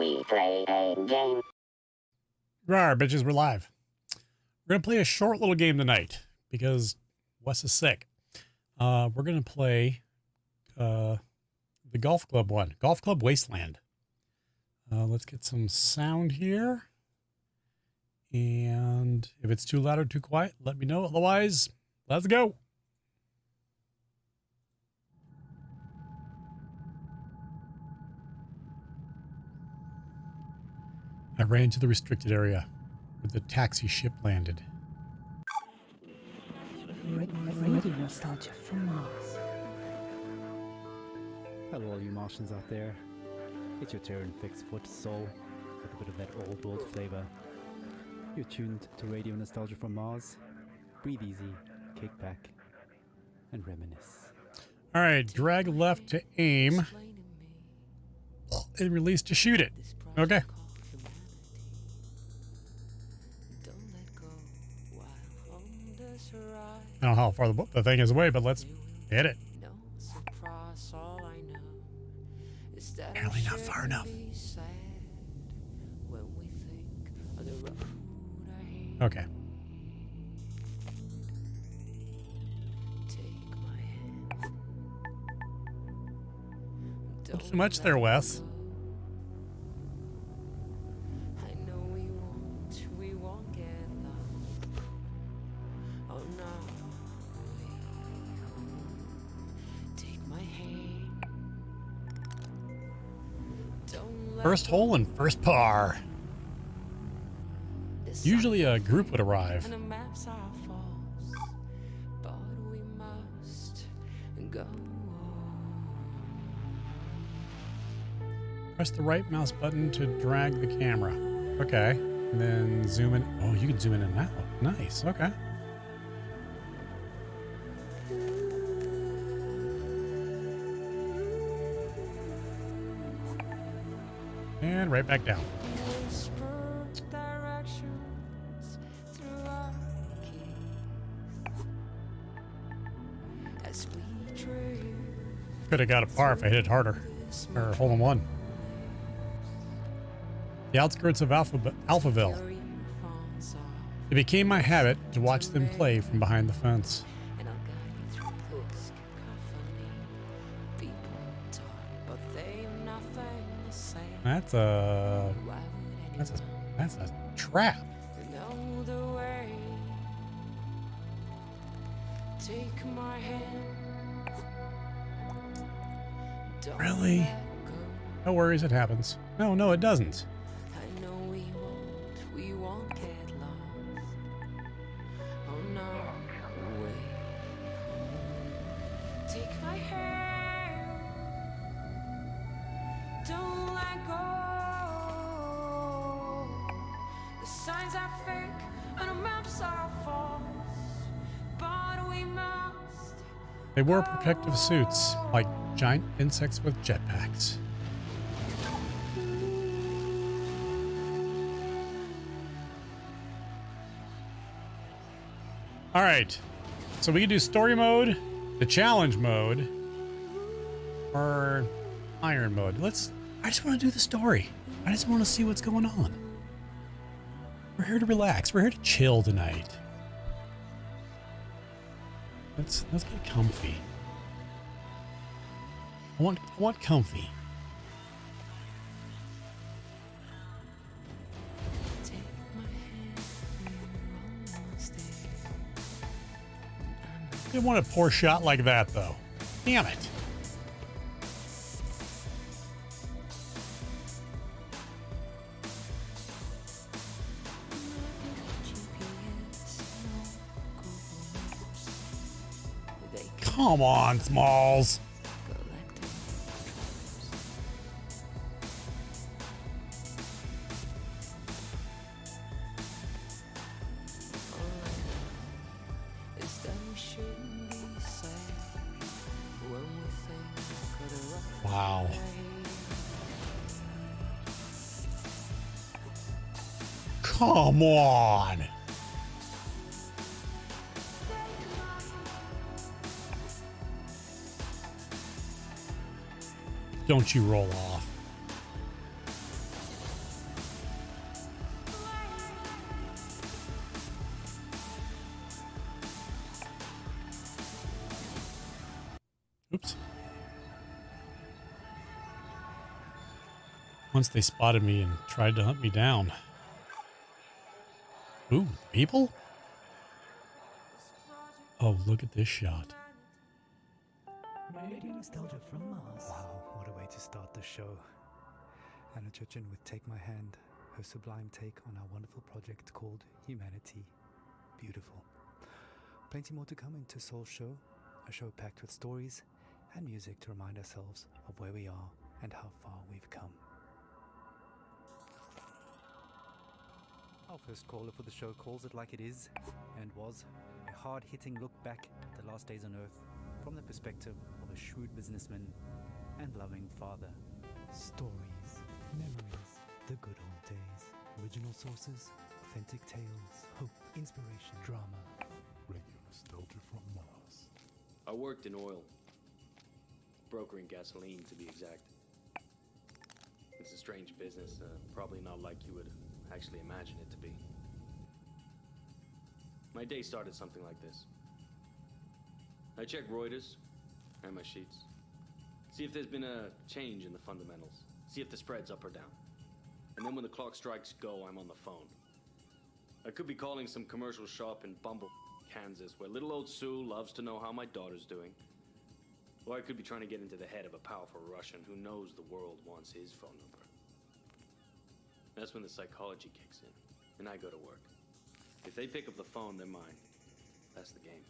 we play a game? Rawr, bitches, we're live. We're going to play a short little game tonight because Wes is sick. We're going to play the golf club one, Golf Club Wasteland. Let's get some sound here. And if it's too loud or too quiet, let me know. Otherwise, let's go. I ran to the restricted area where the taxi ship landed. Radio nostalgia from Mars. Hello all you Martians out there. It's your Terran fixed foot soul with a bit of that old world flavor. You're tuned to Radio Nostalgia from Mars. Breathe easy, kick back, and reminisce. All right, drag left to aim and release to shoot it. Okay. I don't know how far the thing is away, but let's hit it. Apparently not far enough. Okay. Not too much there, Wes. First hole and first par. Usually a group would arrive. Press the right mouse button to drag the camera. Okay. And then zoom in. Oh, you can zoom in and out. Nice. Okay. And right back down. Could have got a par if I hit it harder. Or hole in one. The outskirts of Alphaville. It became my habit to watch them play from behind the fence. That's a trap. Really? No worries, it happens. No, it doesn't. We won't get lost. Oh no, wait. Take my hand. Don't let go. The signs are fake and the maps are false. But we must. They wore protective suits like giant insects with jetpacks. All right, so we can do story mode, the challenge mode, or iron mode. I just want to do the story. I just want to see what's going on. We're here to relax. We're here to chill tonight. Let's get comfy. I want comfy. I didn't want a poor shot like that, though. Damn it. Come on, Smalls. Wow. Come on. Don't you roll off. once they spotted me and tried to hunt me down. Ooh, people? Oh, look at this shot. Radio nostalgia from Mars. Wow, what a way to start the show. Anna Churchin would take my hand, her sublime take on our wonderful project called Humanity. Beautiful. Plenty more to come into Soul's show, a show packed with stories and music to remind ourselves of where we are and how far we've come. Our first caller for the show calls it like it is, and was a hard-hitting look back at the last days on Earth from the perspective of a shrewd businessman and loving father. Stories, memories, the good old days, original sources, authentic tales, hope, inspiration, drama. Radio nostalgia from Mars. I worked in oil, brokering gasoline to be exact. It's a strange business, probably not like you would actually imagine it to be. My day started something like this. I check Reuters and my sheets. See if there's been a change in the fundamentals. See if the spread's up or down. And then when the clock strikes go, I'm on the phone. I could be calling some commercial shop in Bumble, Kansas, where little old Sue loves to know how my daughter's doing. Or I could be trying to get into the head of a powerful Russian who knows the world wants his phone number. That's when the psychology kicks in, and I go to work. If they pick up the phone, they're mine. That's the game.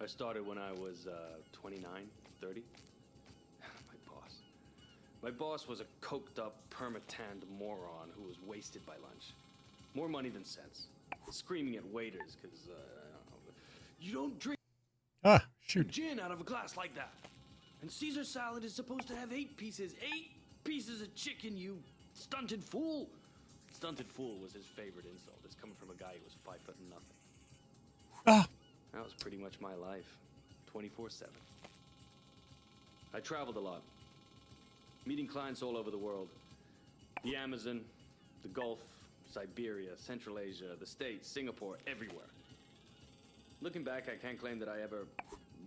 I started when I was 29, 30. My boss was a coked-up, perma-tanned moron who was wasted by lunch. More money than sense. Screaming at waiters because, you don't drink Shoot. gin out of a glass like that. And Caesar salad is supposed to have 8 pieces. 8 pieces of chicken, you stunted fool. Stunted fool was his favorite insult. It's coming from a guy who was 5 foot and nothing. Ah. That was pretty much my life, 24/7. I traveled a lot, meeting clients all over the world. The Amazon, the Gulf, Siberia, Central Asia, the States, Singapore, everywhere. Looking back, I can't claim that I ever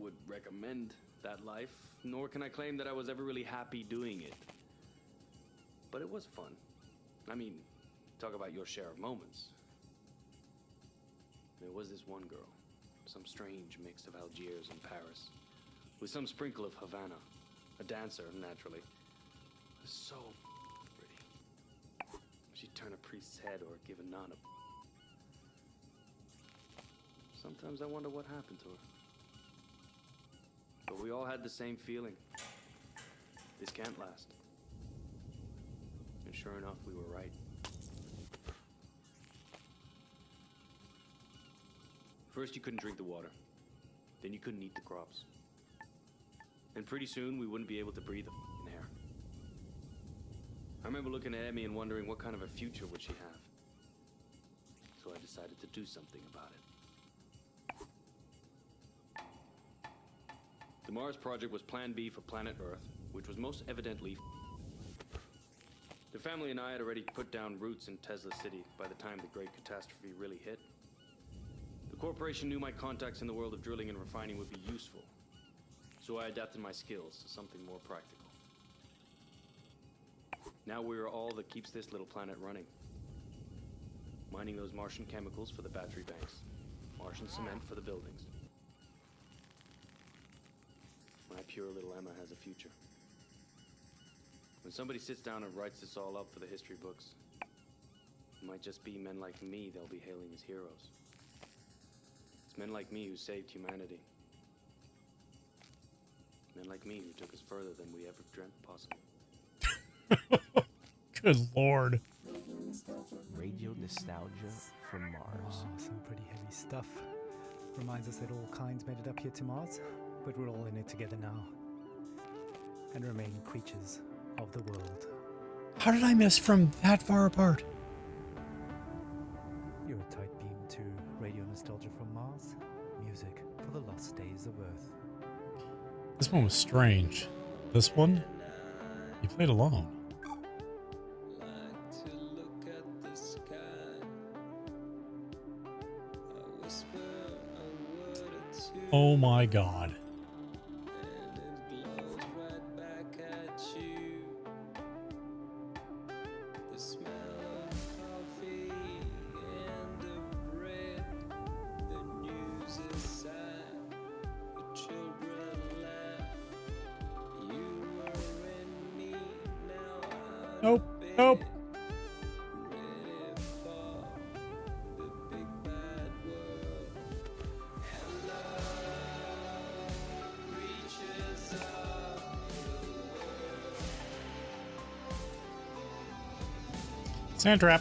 would recommend that life, nor can I claim that I was ever really happy doing it. But it was fun. I mean, talk about your share of moments. There was this one girl, some strange mix of Algiers and Paris, with some sprinkle of Havana, a dancer, naturally. So pretty. She'd turn a priest's head or give a nun a... Sometimes I wonder what happened to her. But we all had the same feeling. This can't last. And sure enough, we were right. First, you couldn't drink the water. Then you couldn't eat the crops. And pretty soon, we wouldn't be able to breathe the air. I remember looking at Emmy and wondering what kind of a future would she have. So I decided to do something about it. The Mars project was Plan B for planet Earth, which was most evidently... The family and I had already put down roots in Tesla City by the time the great catastrophe really hit. The corporation knew my contacts in the world of drilling and refining would be useful, so I adapted my skills to something more practical. Now we are all that keeps this little planet running. Mining those Martian chemicals for the battery banks, Martian cement for the buildings. My pure little Emma has a future. When somebody sits down and writes this all up for the history books, it might just be men like me they'll be hailing as heroes. It's men like me who saved humanity. Men like me who took us further than we ever dreamt possible. Good Lord. Radio nostalgia from Mars. Wow, some pretty heavy stuff. Reminds us that all kinds made it up here to Mars, but we're all in it together now. And remain creatures of the world. How did I miss from that far apart? You're a tight beam to Radio Nostalgia from Mars. Music for the lost days of Earth. This one was strange. This one, you played alone. Oh my God. Nope. Nope. Sand trap.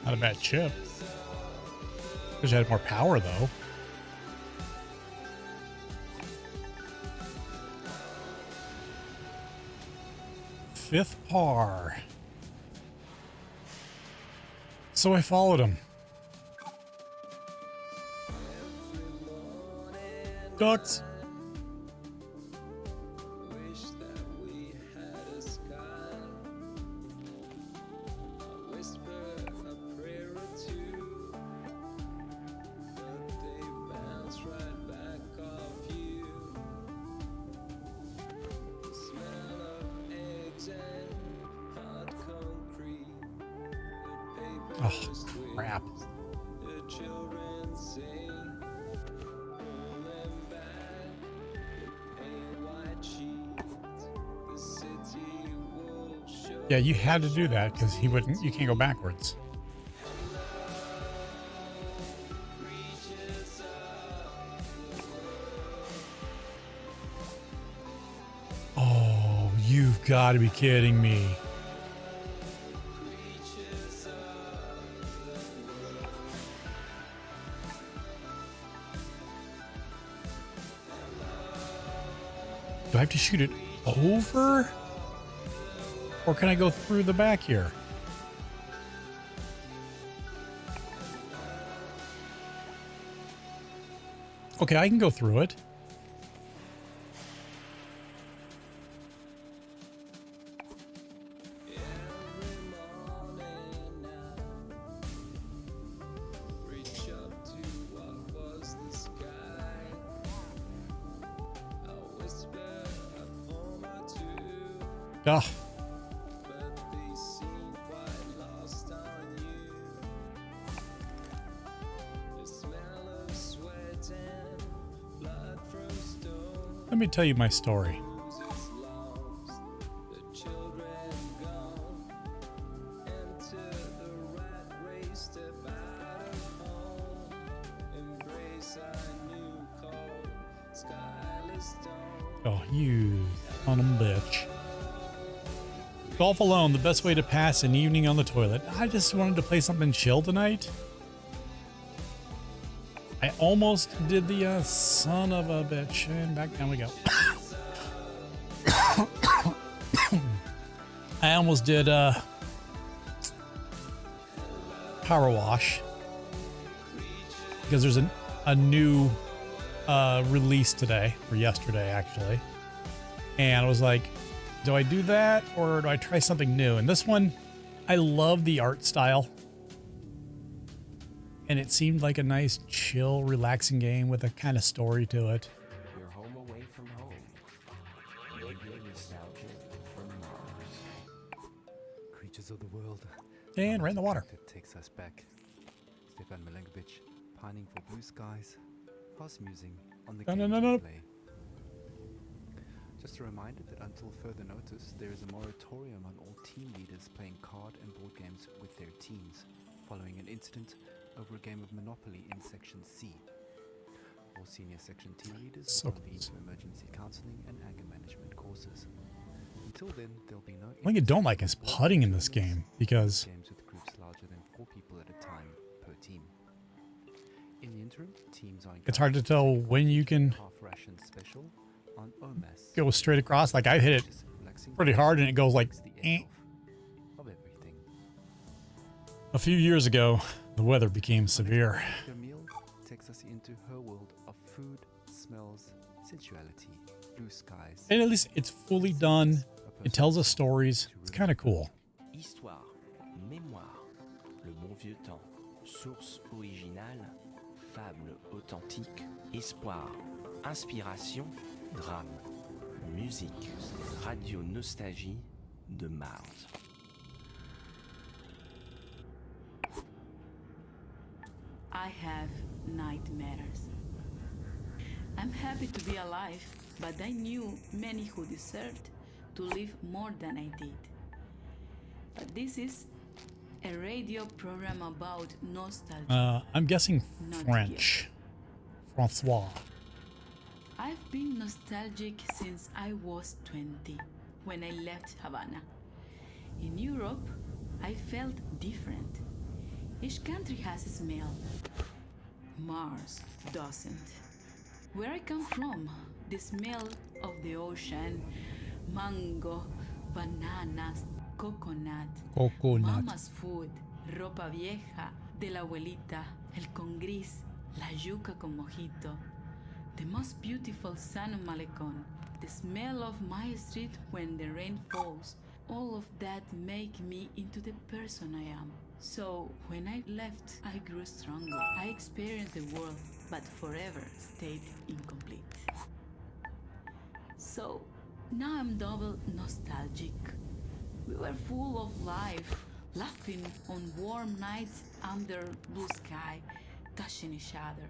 Not a bad chip. Wish I had more power though. Fifth par. So I followed him. Ducks. Oh, crap. Yeah, you had to do that because he wouldn't. You can't go backwards. Oh, you've got to be kidding me. Do I have to shoot it over? Or can I go through the back here? Okay, I can go through it. Ah. Let me tell you my story. Oh, you son of a bitch. Golf alone, the best way to pass an evening on the toilet. I just wanted to play something chill tonight. I almost did the son of a bitch, and back down we go. I almost did power wash because there's a new release today, or yesterday actually, and I was like, do I do that or do I try something new? And this one, I love the art style. And it seemed like a nice, chill, relaxing game with a kind of story to it. You're home away from home. Radio nostalgia from Mars. Creatures of the world. And right in the water. That takes us back. Stefan Milenkovic pining for blue skies, house musing on the games we play. Just a reminder that until further notice, there is a moratorium on all team leaders playing card and board games with their teams, following an incident over a game of Monopoly in Section C. All senior section team leaders will convene to emergency counseling and anger management courses. Until then, there'll be no... The thing I don't like is putting in this game because games with groups larger than 4 people at a time per team. In the interim, teams are it's hard to tell when you can half-ration special on OMAS. go straight across. Like I hit it pretty hard and it goes like eh. Of everything. A few years ago, the weather became severe. Your meal takes us into her world of food, smells, sensuality, blue skies. And at least it's fully done. It tells us stories. It's kind of cool. Histoire, mémoire, le bon vieux temps. Source originale, fable authentique, espoir, inspiration, drame, musique, radio nostalgie de Mars. I have nightmares. I'm happy to be alive, but I knew many who deserved to live more than I did. But this is a radio program about nostalgia. I'm guessing Not French. Francois. I've been nostalgic since I was 20, when I left Havana. In Europe, I felt different. Each country has a smell. Mars doesn't. Where I come from, the smell of the ocean, mango, bananas, coconut, Coconut. mama's food, ropa vieja, de la abuelita, el con gris, la yuca con mojito, the most beautiful sun on Malecon, the smell of my street when the rain falls, all of that make me into the person I am. So when I left, I grew stronger. I experienced the world, but forever stayed incomplete. So now I'm double nostalgic. We were full of life, laughing on warm nights under blue sky, touching each other.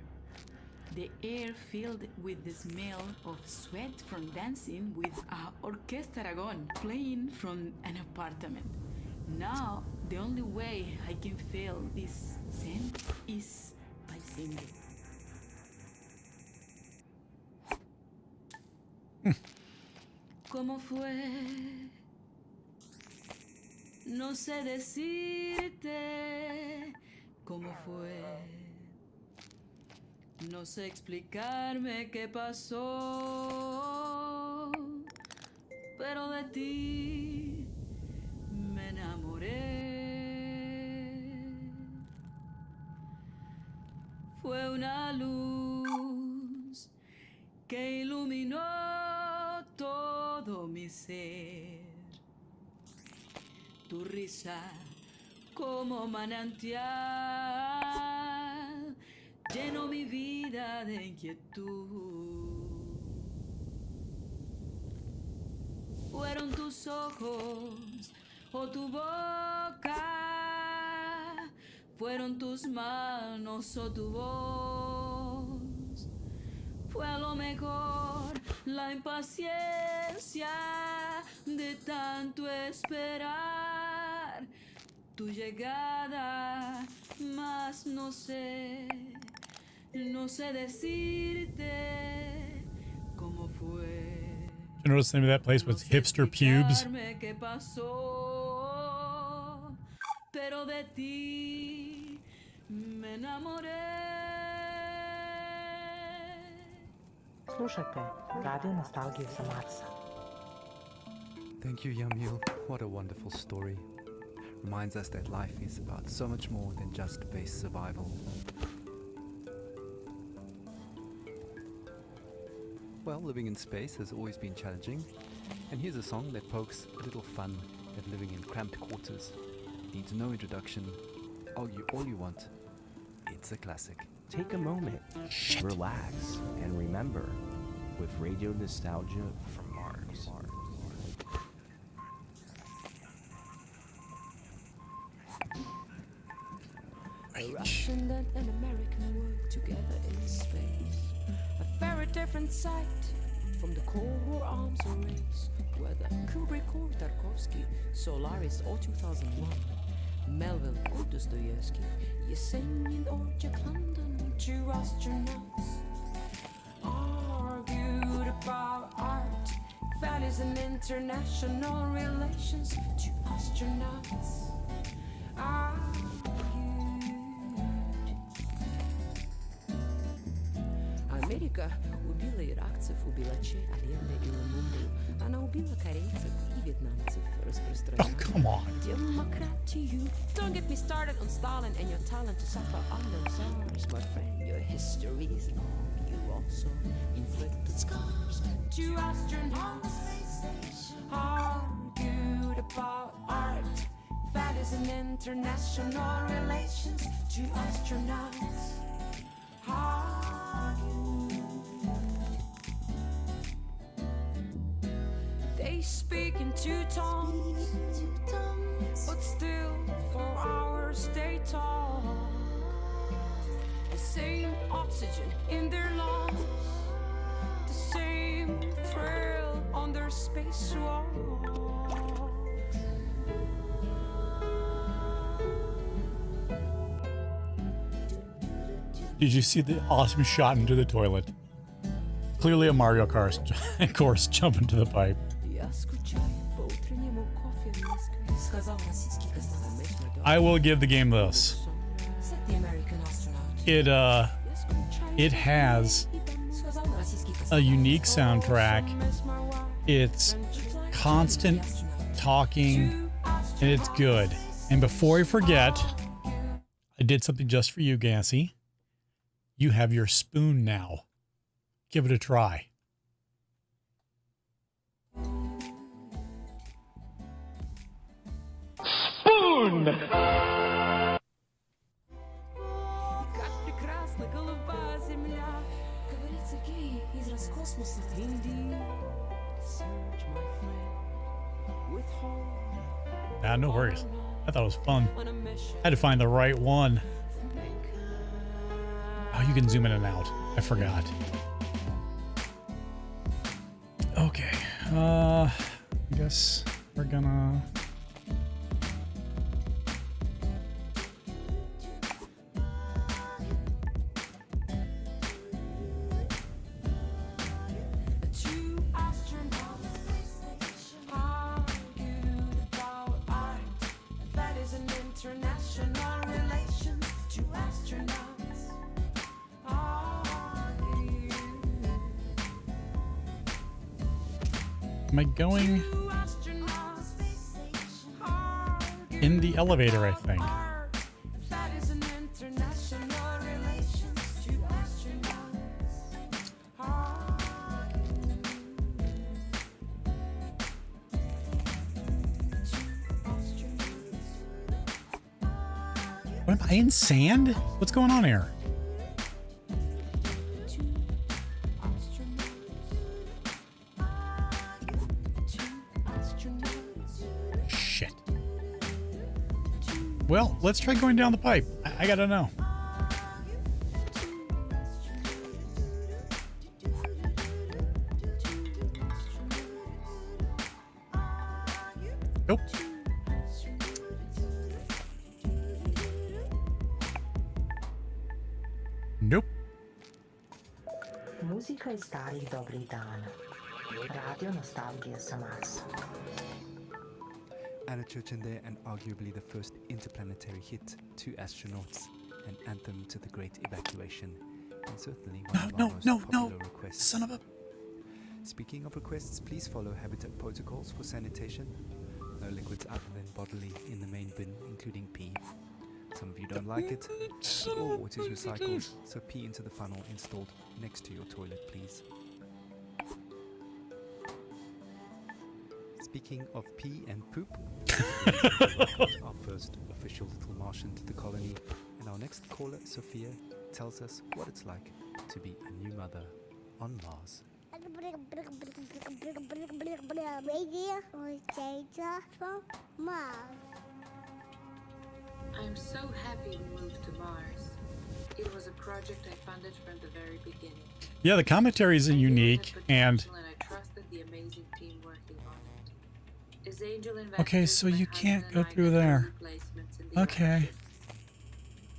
The air filled with the smell of sweat from dancing with Orquesta Aragon playing from an apartment. Now, the only way I can feel this scent is by singing. ¿Cómo fue? No sé decirte cómo fue. No sé explicarme qué pasó, pero de ti me enamoré. Fue una luz que iluminó todo mi ser. Tu risa como manantial llenó mi vida de inquietud. Fueron tus ojos o tu boca, fueron tus manos o tu voz. Fue a lo mejor la impaciencia de tanto esperar tu llegada, mas no sé decirte cómo fue. You notice the name of that place was Hipster Pubes? Qué pasó, pero de ti me enamoré. Slušajte Radio Nostalgiju sa Marsa. Thank you, Yamil. What a wonderful story. Reminds us that life is about so much more than just base survival. Well, living in space has always been challenging, and here's a song that pokes a little fun at living in cramped quarters. Needs no introduction. All you want. It's a classic. Take a moment, relax, and remember with Radio Nostalgia from Mars. A Russian and an American work together in space. A very different sight from the Cold War arms race. Whether Kubrick or Tarkovsky, Solaris or 2001, Melville or Dostoevsky, Yesenin or Jack London, two astronauts argued about art, values and international relations. Two astronauts argued. Америка убила иракцев, убила Че, Алленде и Лумумбу. Она убила корейцев и вьетнамцев, распространяя демократию. Don't get me started on Stalin and your talent to suffer under SARS. My friend, your history is long. You also inflicted scars. Two astronauts argued about art, values and international relations. Two They speak in two tongues, but still for hours they talk. The same oxygen in their lungs, the same thrill on their spacewalk. Did you see the awesome shot into the toilet? Clearly a Mario Kart course jump into the pipe. I will give the game this. It has a unique soundtrack. It's constant talking and it's good. And before I forget, I did something just for you, Gassy. You have your spoon now. Give it a try. Spoon! Ah, no worries. I thought it was fun. I had to find the right one. Oh, you can zoom in and out. I forgot. Okay. I guess we're gonna... Am I going in the elevator, I think? What, am I in sand? What's going on here? Well, let's try going down the pipe. I gotta know. Nope. Nope. Muzika iz starih dobrih dana. Radio nostalgija sa Marsa. Anna Churchill and arguably the first interplanetary hit, Two Astronauts, an anthem to the Great Evacuation, and certainly one of our most popular requests. Son of a... Speaking of requests, please follow Habitat protocols for sanitation. No liquids other than bodily in the main bin, including pee. Some of you don't like it, or it is recycled, so pee into the funnel installed next to your toilet, please. Speaking of pee and poop, our first official little Martian to the colony, and our next caller, Sophia, tells us what it's like to be a new mother on Mars. I'm so happy we moved to Mars. It was a project I funded from the very beginning. Yeah, the commentary is unique, and I trusted the amazing team working on it. As Angel okay, so you can't go through there. Okay.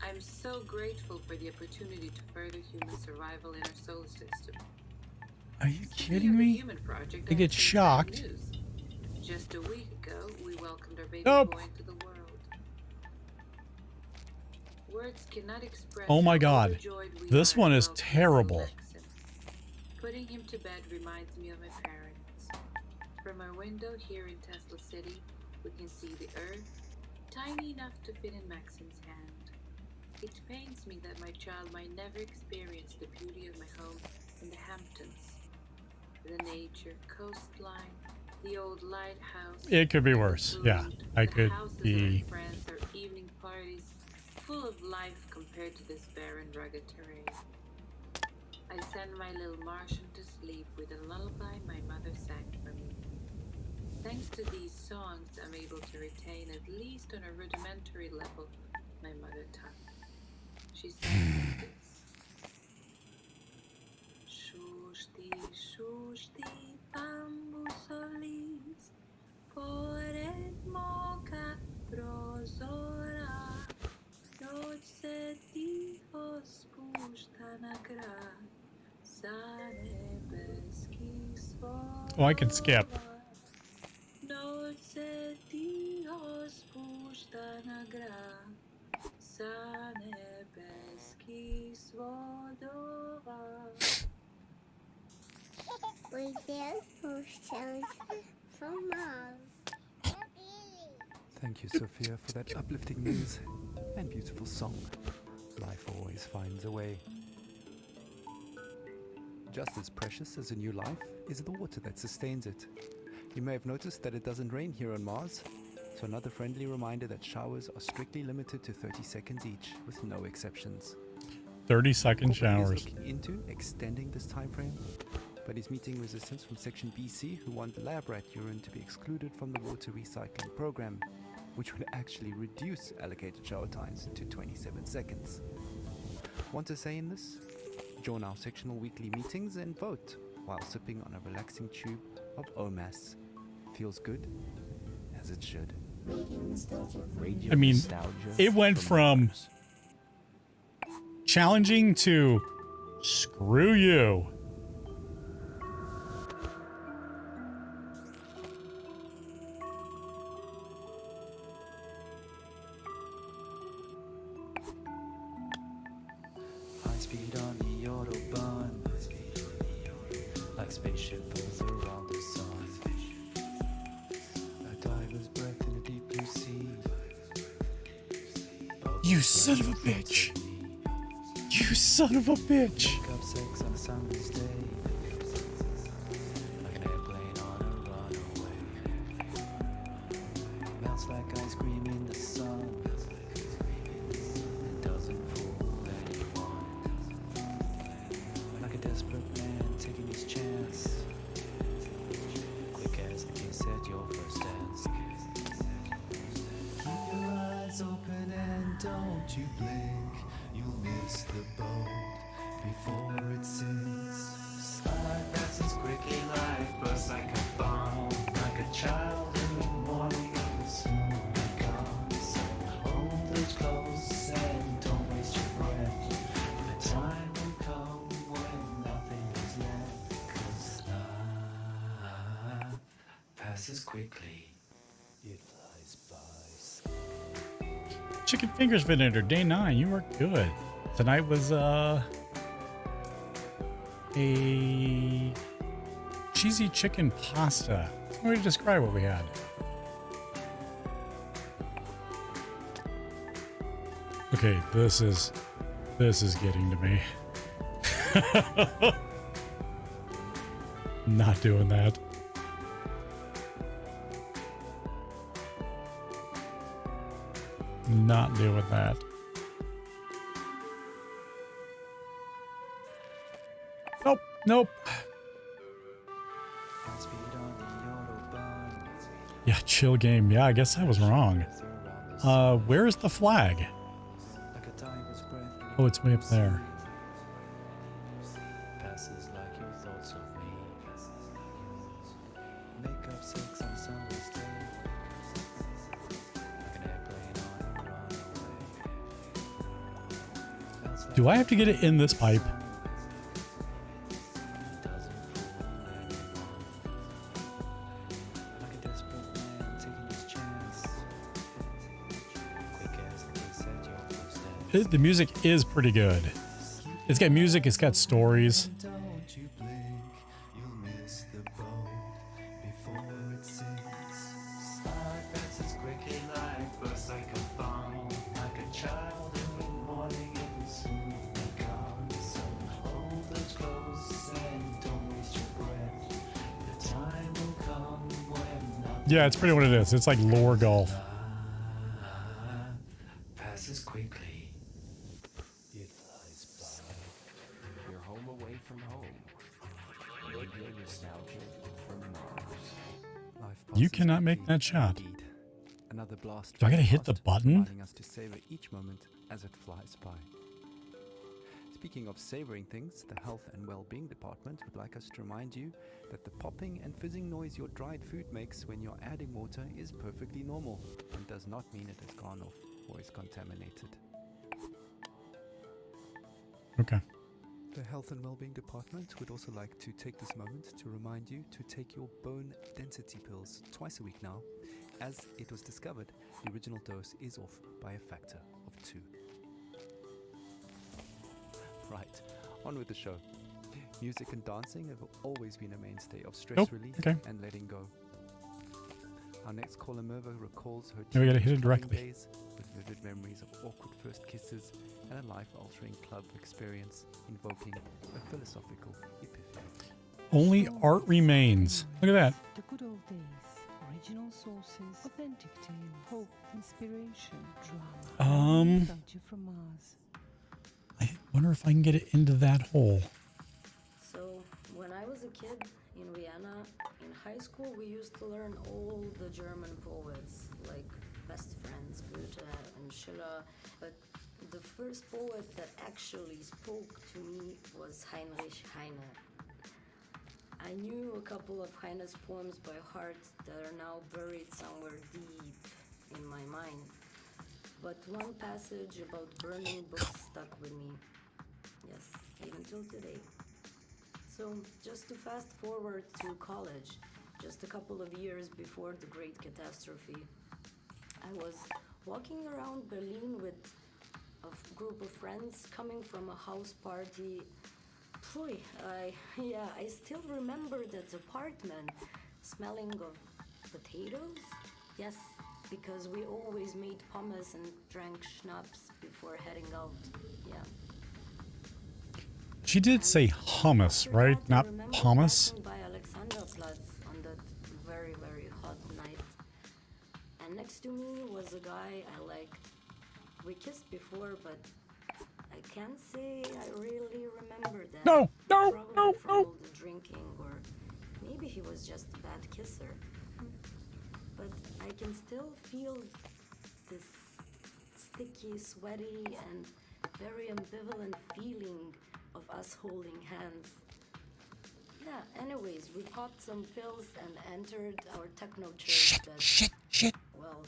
I'm so grateful for the opportunity to further human survival in our solar system. Are you kidding me? I get shocked. Just a week ago, we welcomed our baby Nope. boy into the world. Words cannot express Oh my how God. overjoyed we This are one to is welcome terrible. Maxim. Putting him to bed reminds me of my parents. From our window here in Tesla City, we can see the Earth, tiny enough to fit in Maxim's hand. It pains me that my child might never experience the beauty of my home in the Hamptons. The nature, coastline, the old lighthouse. It could be worse. Yeah, I could be. Friends or evening parties, full of life compared to this barren, rugged terrain. I send my little Martian to sleep with a lullaby my mother sang for me. Thanks to these songs, I'm able to retain, at least on a rudimentary level, my mother tongue. She sang like this. Shushti bambusolis, pored moka prozora, noche ticho spušta na grad, za nebeski svod. Oh, I can skip. Noche ticho spušta na grad, za nebeski svodova. We did ourselves from Mars. Thank you, Sophia, for that uplifting news and beautiful song. Life always finds a way. Just as precious as a new life is the water that sustains it. You may have noticed that it doesn't rain here on Mars, so another friendly reminder that showers are strictly limited to 30 seconds each, with no exceptions. 30-second Corporate is showers. looking into extending this time frame, but he's meeting resistance from Section BC, who want the lab rat urine to be excluded from the water recycling program, which would actually reduce allocated shower times to 27 seconds. Want to say in this? Join our sectional weekly meetings and vote while sipping on a relaxing tube of OMAS. Feels good, as it should. Radio I mean, nostalgia it went from Mars. challenging to screw you. High speed on the Autobahn, like spaceship goes around the sun. A diver's breath in a deep blue sea. You son of a bitch. You son of a bitch. Wake up sex on a summer's day, like an airplane on a runaway. Melts like ice cream in the sun, and doesn't fool anyone. Like a desperate man taking his chance, quick as the kiss at your first dance. Keep your eyes open and don't you blink, you'll miss the boat before it sinks. Slide passes quickly, life bursts like a bomb, like a child in the morning, and soon be gone. So hold it close and don't waste your breath. The time will come when nothing is left, 'cause life passes quickly. It flies by. Chicken fingers Vinegar, day 9. You were good. Tonight was a cheesy chicken pasta. How would you describe what we had? Okay, this is getting to me. Not doing that. Not doing that. Nope, nope. High speed on the Autobahn, Yeah, chill game. Yeah, I guess I was wrong. goes around the sun. Where's the flag? Like a diver's breath in a Oh, it's way up deep there. sea. Passes like your thoughts of me. Make up sex on summer's day, like an airplane on a runaway. Melts like Do I have to get it in this pipe? sun, doesn't fool anyone. Like a desperate man taking his chance, quick as the kiss at your first dance. The music is pretty good. It's got music, it's got stories. Don't you blink, you'll miss the boat before it sinks. Slide passes quickly, life bursts like a bomb, like a child in the morning, it will soon be gone. So hold it close and don't waste your breath. The time will come when nothing Yeah, it's pretty what it is. It's like lore golf. passes quickly. It flies by. Your home away from home. Radio nostalgia from Mars. Life You cannot make that shot. Indeed. Another blast. Do I gotta from hit the past, button? reminding us to savor each moment as it flies by. Speaking of savoring things, the Health and Well-being Department would like us to remind you that the popping and fizzing noise your dried food makes when you're adding water is perfectly normal and does not mean it has gone off or is contaminated. Okay. The Health and Wellbeing Department would also like to take this moment to remind you to take your bone density pills twice a week now, as it was discovered the original dose is off by a factor of 2. Right, on with the show. Music and dancing have always been a mainstay of stress relief and letting go. Our next caller, Merva, recalls her we gotta hit it teenage directly. days with vivid memories of awkward first kisses and a life-altering club experience invoking a philosophical epiphany. Only art remains. Look at that. The good old days, original sources, authentic tales, hope, inspiration, drama. Nostalgia from Mars. I wonder if I can get it into that hole. So, when I was a kid in Vienna, in high school, we used to learn all the German poets, like Best Friends, Goethe and Schiller. But the first poet that actually spoke to me was Heinrich Heine. I knew a couple of Heine's poems by heart that are now buried somewhere deep in my mind. But one passage about burning books stuck with me. Yes, even till today. So, just to fast forward to college, just a couple of years before the Great Catastrophe, I was walking around Berlin with a group of friends coming from a house party. I still remember that apartment smelling of potatoes. Yes, because we always made pommes and drank schnapps before heading out. Yeah. She did say hummus, right? Not pommes. By Alexanderplatz on that very, very hot night. And next to me was a guy I liked. We kissed before, but I can't say I really remember that. Probably from all the drinking, or maybe he was just a bad kisser. But I can still feel this sticky, sweaty, and very ambivalent feeling of us holding hands. Yeah, anyways, we popped some pills and entered our techno church that, well,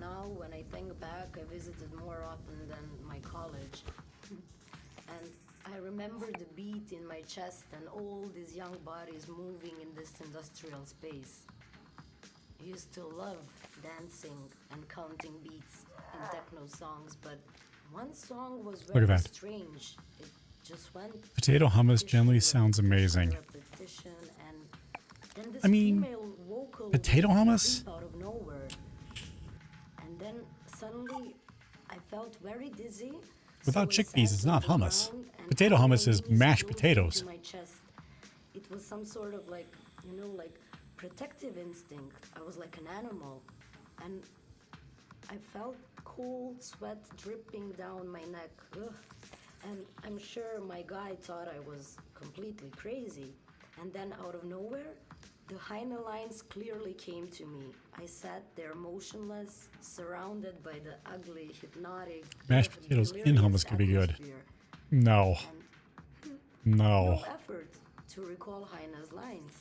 now when I think back, I visited more often than my college. And I remember the beat in my chest and all these young bodies moving in this industrial space. I used to love dancing and counting beats in techno songs, but one song was Look at very that. strange. It just went Potato hummus generally sounds amazing. repetition, and then this I mean, female vocal potato would hummus? leap out of nowhere. And then suddenly I felt very dizzy. Without so I chickpeas, sat it's not on the hummus. ground and Potato had my hummus is knees mashed close potatoes. into my chest. It was some sort of like, like protective instinct. I was like an animal. And I felt cold sweat dripping down my neck. Ugh. And I'm sure my guy thought I was completely crazy. And then out of nowhere, the Heine lines clearly came to me. I sat there motionless, surrounded by the ugly, hypnotic, Mashed potatoes in hummus could be good. No. No effort to recall Heine's lines.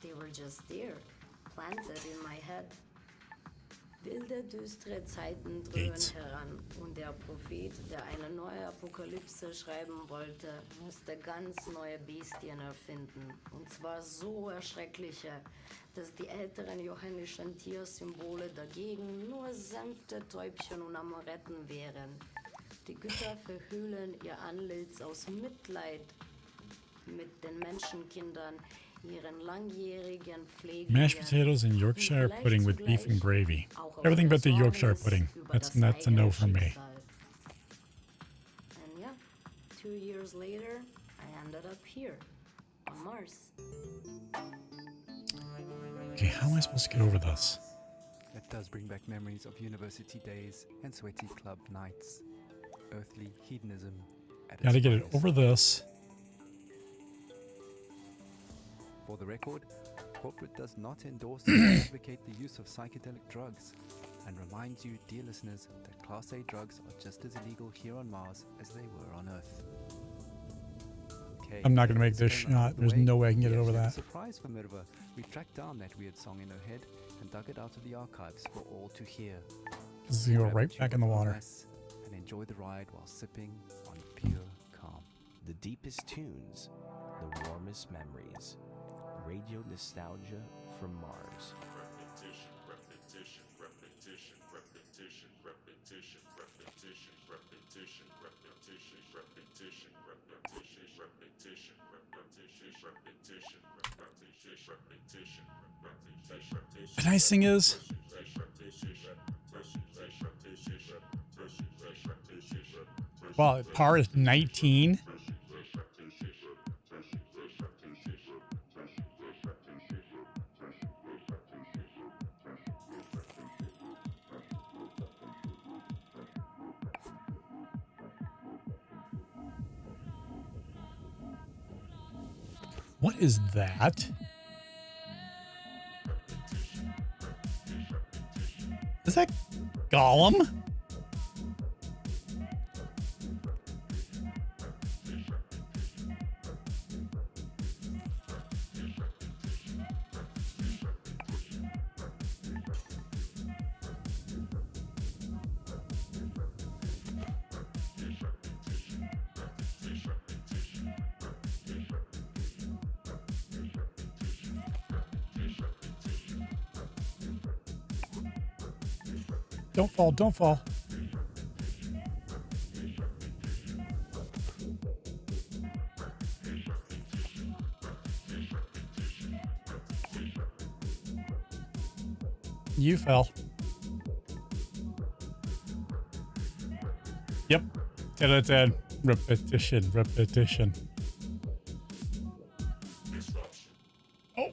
They were just there, planted in my head. Wilde, düstere Zeiten dröhnen heran und der Prophet, der eine neue Apokalypse schreiben wollte, musste ganz neue Bestien erfinden. Und zwar so erschreckliche, dass die älteren johannischen Tiersymbole dagegen nur sanfte Täubchen und Amoretten wären. Die Götter verhüllen ihr Antlitz aus Mitleid mit den Menschenkindern, ihren langjährigen Pflegen. Mashed potatoes and Yorkshire pudding with beef and gravy. Everything but the Yorkshire pudding. That's a no from me. And yeah, 2 years later, I ended up here, on Mars. Okay, how am I supposed to get over this? That does bring back memories of university days and sweaty club nights. Earthly hedonism at Gotta its get it finest. over this. For the record, corporate does not endorse or advocate the use of psychedelic drugs, and reminds you, dear listeners, that Class A drugs are just as illegal here on Mars as they were on Earth. Okay, I'm not going to make this shot. There's no way I can get it over that. Surprise for Mirva. We tracked down that weird song in her head and dug it out of the archives for all to hear. This is going to go right back in the water. And enjoy the ride while sipping on pure calm. The deepest tunes, the warmest memories. Radio nostalgia from Mars. Repetition, repetition, repetition, repetition, repetition, repetition, repetition, repetition, repetition, repetition, repetition, repetition, repetition, repetition. The nice thing is, well, par is 19. What is that? Is that Gollum? Don't fall, don't fall. You fell. Yep. 10 out of 10. Repetition, repetition. Oh.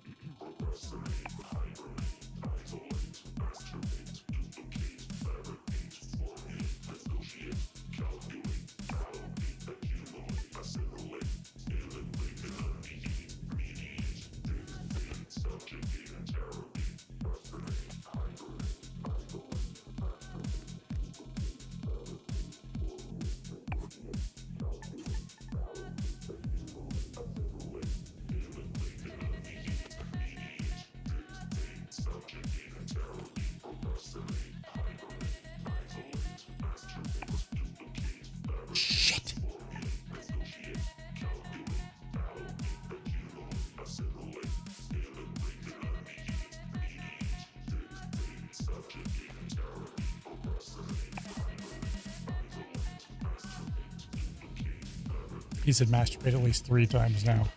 He said masturbate at least 3 times now.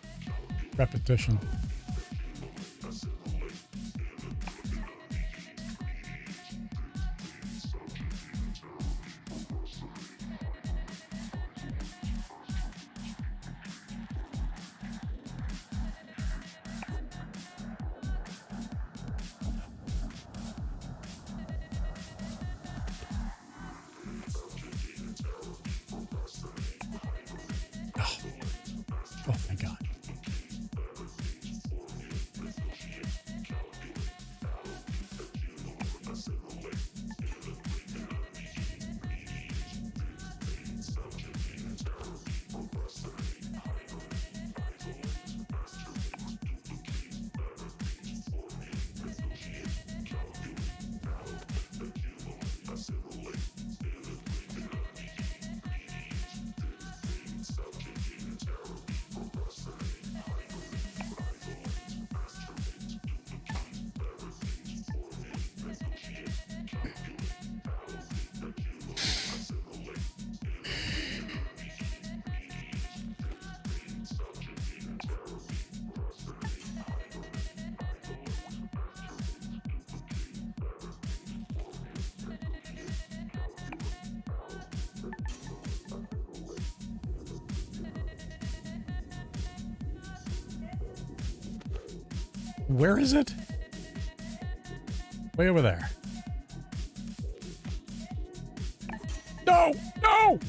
Repetition. Oh, thank God. Where is it? Way over there. No! No!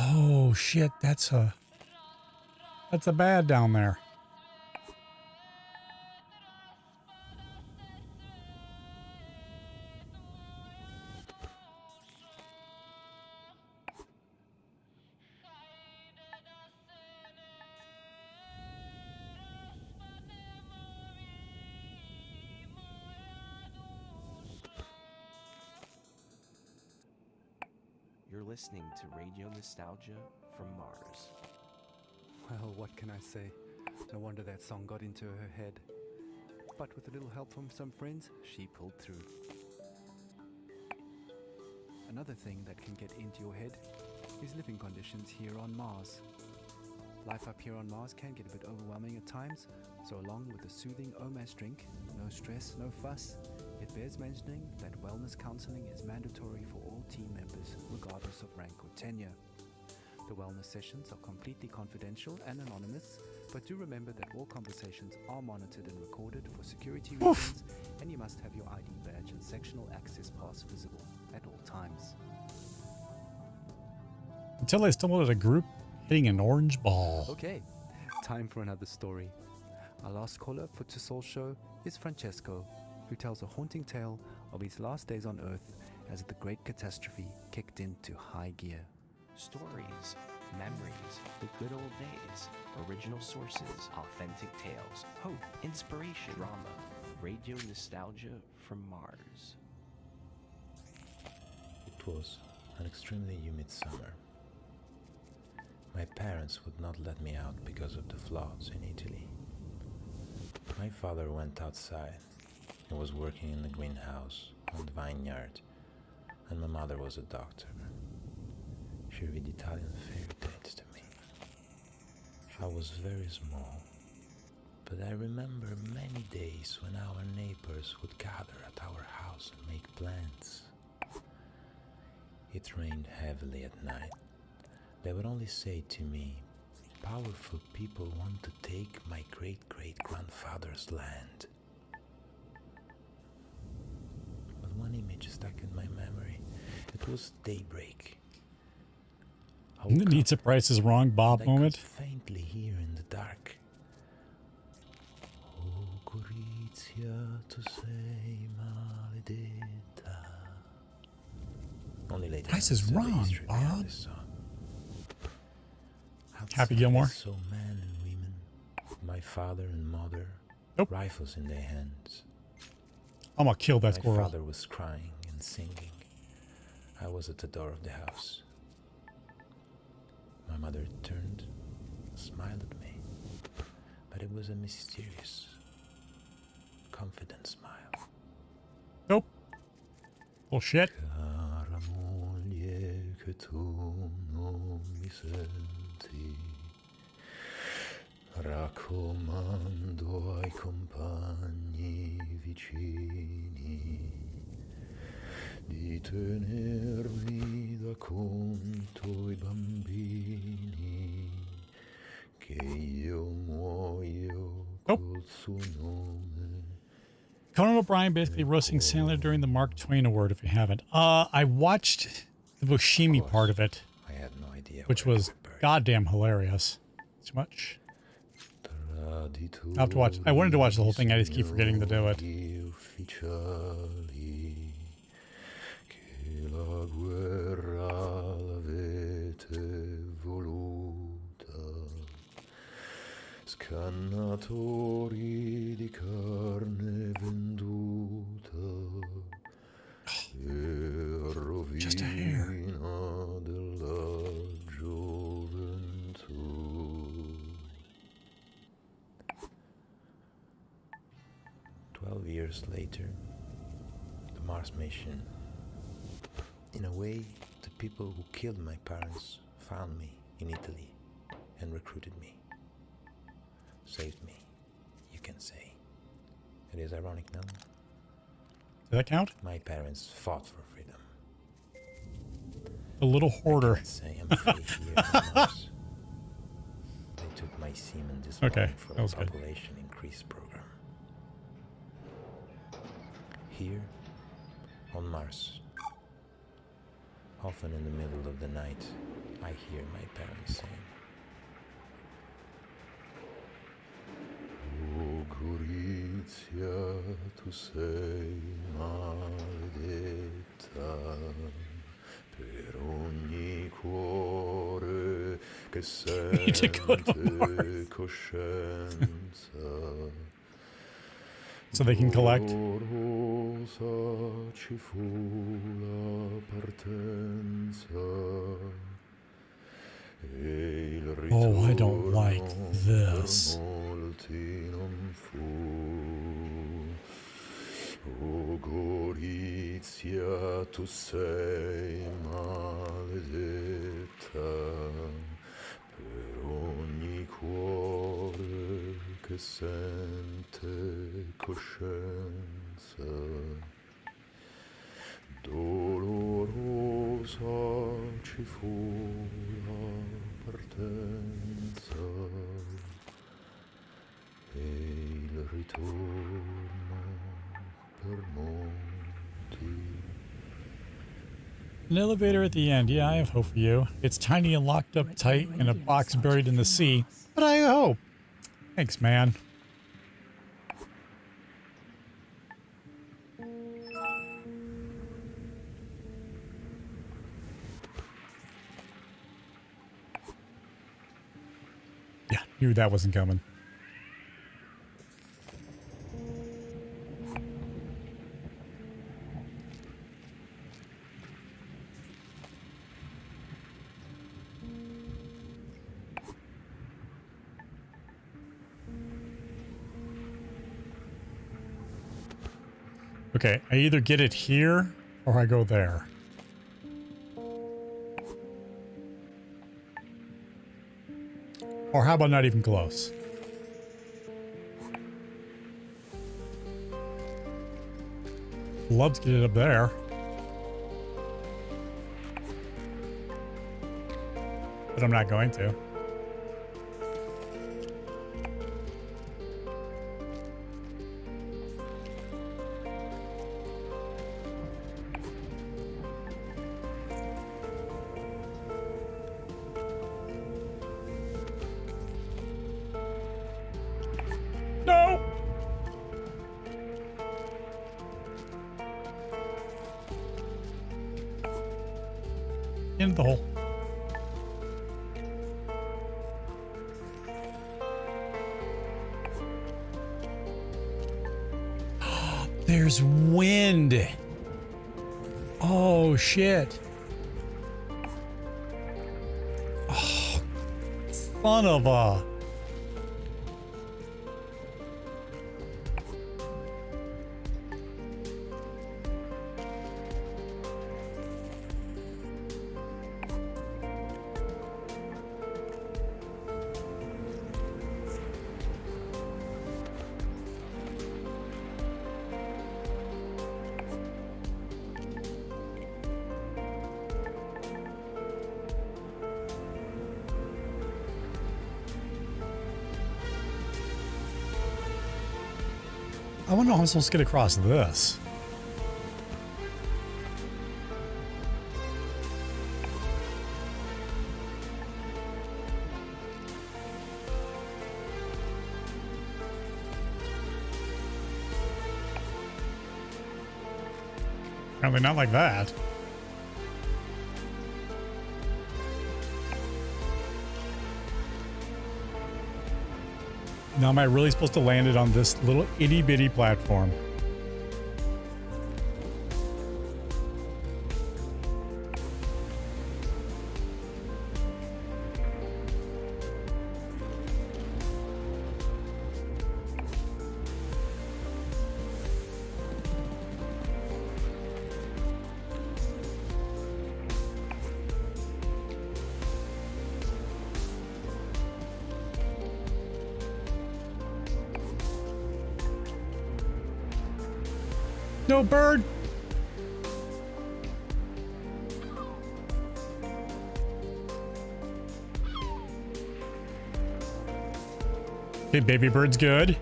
Oh shit, that's a bad down there. You're listening to Radio Nostalgia from Mars. Well, what can I say? No wonder that song got into her head. But with a little help from some friends, she pulled through. Another thing that can get into your head is living conditions here on Mars. Life up here on Mars can get a bit overwhelming at times, so along with a soothing OMAS drink, no stress, no fuss, it bears mentioning that wellness counseling is mandatory for all team members, regardless of rank or tenure. The wellness sessions are completely confidential and anonymous, but do remember that all conversations are monitored and recorded for security reasons, and you must have your ID badge and sectional access pass visible at all times. Until I stumbled at a group hitting an orange ball. Okay, time for another story. Our last caller for Tussol's show is Francesco, who tells a haunting tale of his last days on Earth as the great catastrophe kicked into high gear. Stories, memories, the good old days, original sources, authentic tales, hope, inspiration, drama, radio nostalgia from Mars. It was an extremely humid summer. My parents would not let me out because of the floods in Italy. My father went outside. He was working in the greenhouse on the vineyard, and my mother was a doctor. She read Italian fairy tales to me. I was very small, but I remember many days when our neighbors would gather at our house and make plans. It rained heavily at night. They would only say to me, "Powerful people want to take my great-great-grandfather's land." But one image stuck in my memory. It was daybreak. The Needs a Price is Wrong Bob moment. Faintly hear in the dark. Oh, Gorizia, tu sei maledetta. Only later. Price is Wrong, Bob. Happy Outside, Gilmore. I saw men and women, my father and mother, rifles in their hands. I'm gonna kill that My squirrel. father was crying and singing. I was at the door of the house. My mother turned, smiled at me, but it was a mysterious, confident smile. Nope. Bullshit. Cara moglie che tu non mi senti, raccomando ai compagni vicini di tenermi da conto i bambini, che io muoio col suo nome. Conan O'Brien basically roasting Sandler during the Mark Twain Award, if you haven't. I watched the Buscemi part of it, I had no idea, which was goddamn hilarious. Too much. I'll have to watch. I wanted to watch the whole thing. I just keep forgetting to do it. Che la guerra l'avete voluta, scannatori di carne venduta, e rovina della gioventù. 12 years later, the Mars mission. In a way, the people who killed my parents found me in Italy and recruited me. Saved me, you can say. It is ironic now. Does that count? My parents fought for freedom. The little hoarder. I can't say I'm free here on Mars. They took my semen this morning for that the was good. population increase program. Here, on Mars, often in the middle of the night, I hear my parents sing. Oh, Gorizia, tu sei maledetta per ogni cuore che sente coscienza. So they can collect. Dolorosa ci fu la partenza. Oh, I don't like this. Molti non fu. Oh, Gorizia, tu sei maledetta per ogni cuore che sente coscienza. Dolorosa ci fu la partenza e il ritorno per molti. An elevator at the end. Yeah, I have hope for you. It's tiny and locked up tight in a box buried in the sea. But I hope. Thanks, man. Yeah, knew that wasn't coming. Okay, I either get it here or I go there. Or how about not even close? Love to get it up there. But I'm not going to. No! Into the hole. There's wind. Oh, shit. Oh, son of a... I wonder how I'm supposed to get across this. Apparently not like that. Now, am I really supposed to land it on this little itty bitty platform? No bird. Okay, baby bird's good.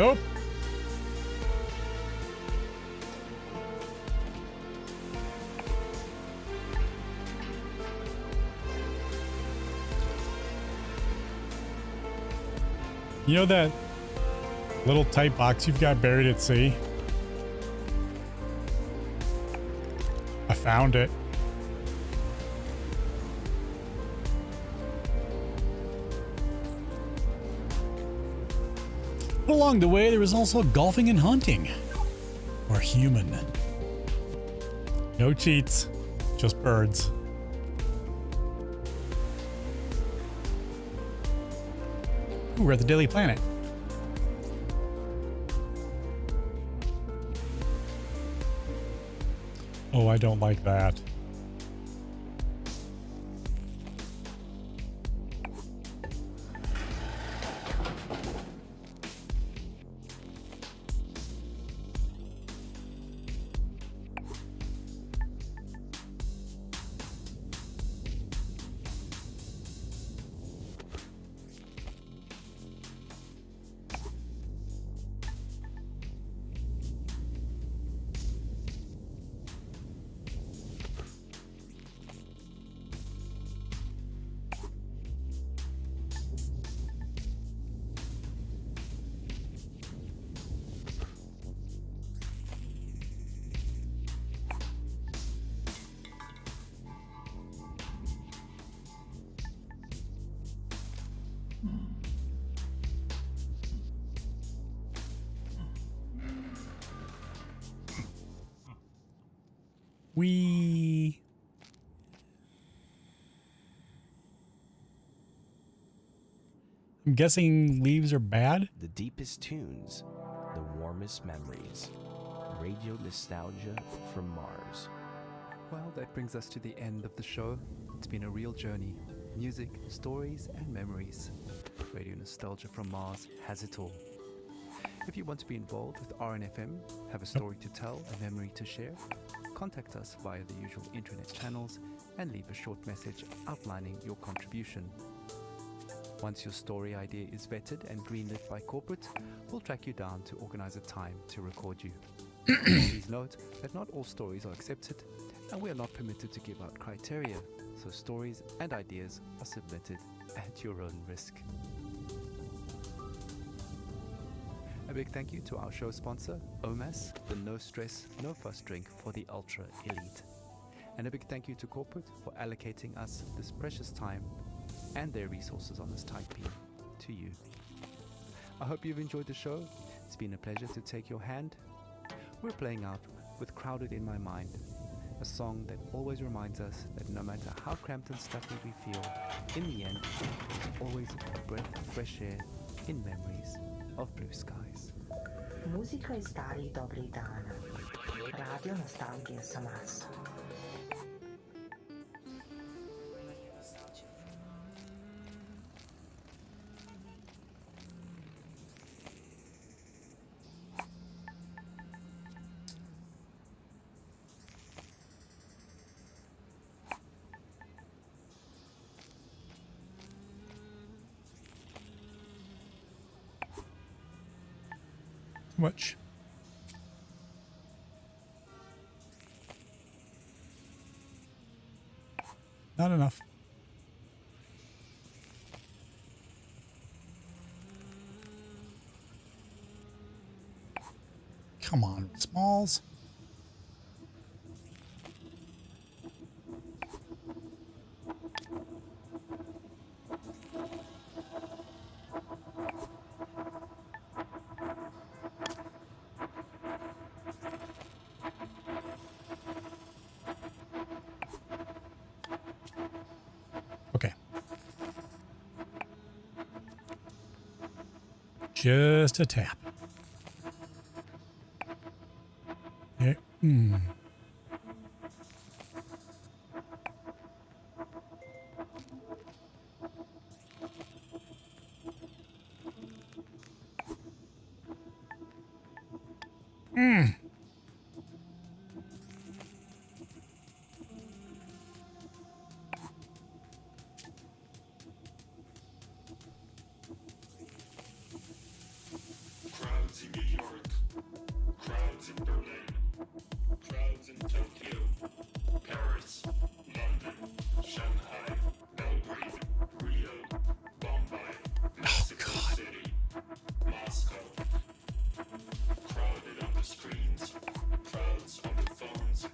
Oh. You know that little tight box you've got buried at sea? I found it. But along the way, there was also golfing and hunting. Or human. No cheats, just birds. Ooh, we're at the Daily Planet. Oh, I don't like that. I'm guessing leaves are bad? The deepest tunes, the warmest memories. Radio nostalgia from Mars. Well, that brings us to the end of the show. It's been a real journey. Music, stories, and memories. Radio Nostalgia from Mars has it all. If you want to be involved with RNFM, have a story to tell, a memory to share, contact us via the usual internet channels and leave a short message outlining your contribution. Once your story idea is vetted and greenlit by corporate, we'll track you down to organize a time to record you. Please note that not all stories are accepted, and we are not permitted to give out criteria, so stories and ideas are submitted at your own risk. A big thank you to our show sponsor, OMAS, the no stress, no fuss drink for the ultra elite. And a big thank you to corporate for allocating us this precious time and their resources on this tight beam to you. I hope you've enjoyed the show. It's been a pleasure to take your hand. We're playing out with Crowded in My Mind, a song that always reminds us that no matter how cramped and stuffy we feel, in the end, there's always a breath of fresh air in memories of blue skies. Muzika iz starih dobrih dana. Radio nostalgije sa Marsa. Much. Not enough. Come on, Smalls. Just a tap. Yeah. Crowds New York, crowds in Berlin, crowds in Tokyo, Paris, London, Shanghai, Belgrade, Rio, Bombay, Mexico City, Moscow. Crowded on the screens, crowds on the phones,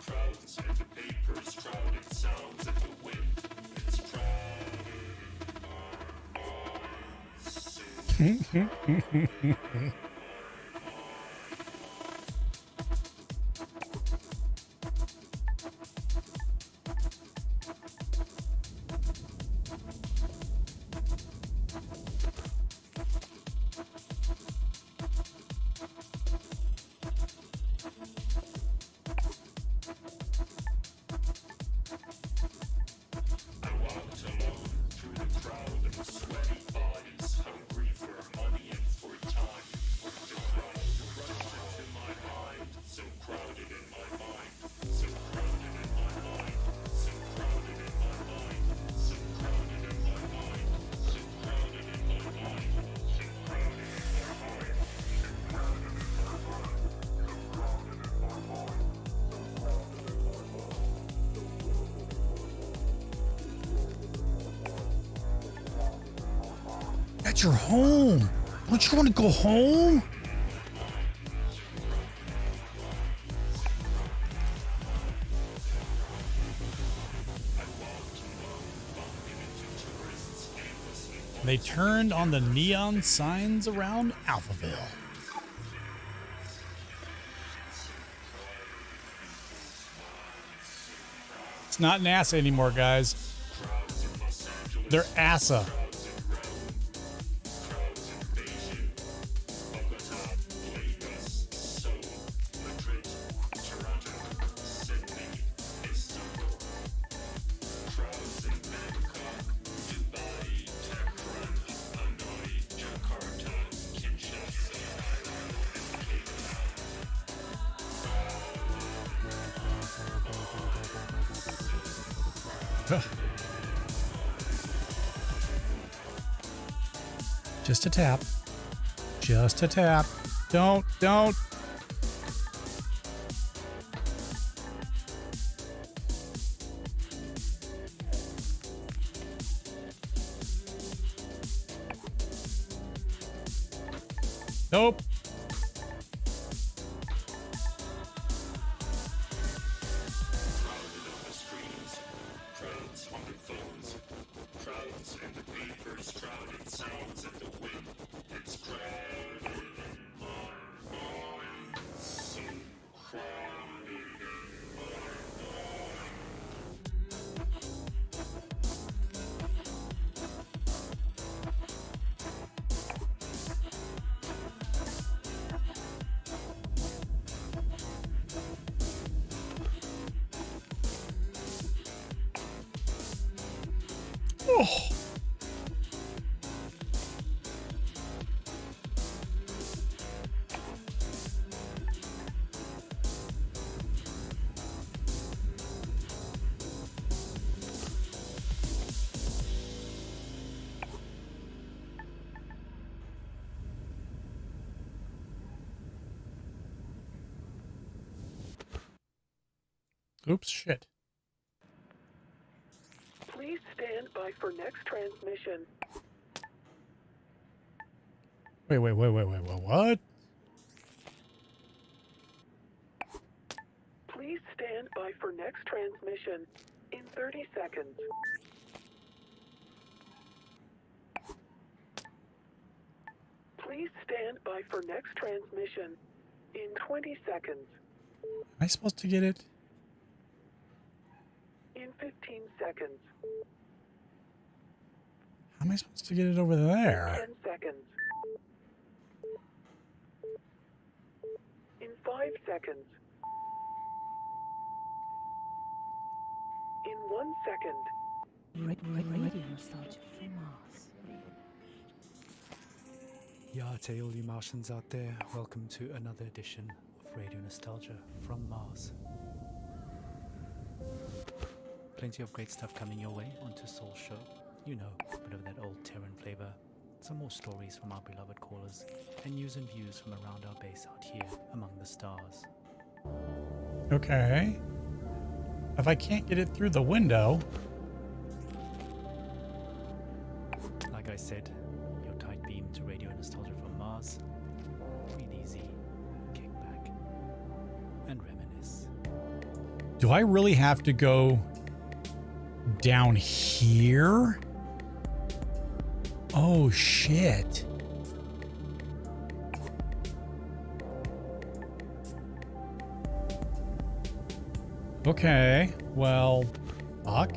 crowds in the papers, crowded sounds in the wind. It's crowded in my minds. That's your home. Don't you want to go home? They turned on the neon signs around Alphaville. It's not NASA anymore, guys. They're ASA. Just a tap. Just a tap. Don't. Nope. Oh. Oops, shit. Please stand by for next transmission. Wait, what? Please stand by for next transmission in 30 seconds. Please stand by for next transmission in 20 seconds. Am I supposed to get it? In 15 seconds. How am I supposed to get it over there? 10 seconds. In 5 seconds. In 1 second. Radio nostalgia from Mars. Yeah, to all you Martians out there, welcome to another edition of Radio Nostalgia from Mars. Plenty of great stuff coming your way onto Soul Show. You know, a bit of that old Terran flavor, some more stories from our beloved callers, and news and views from around our base out here among the stars. Okay. If I can't get it through the window... Like I said, your tight beam to Radio Nostalgia from Mars. Breathe easy, kick back, and reminisce. Do I really have to go down here? Oh, shit. Okay, well, fuck.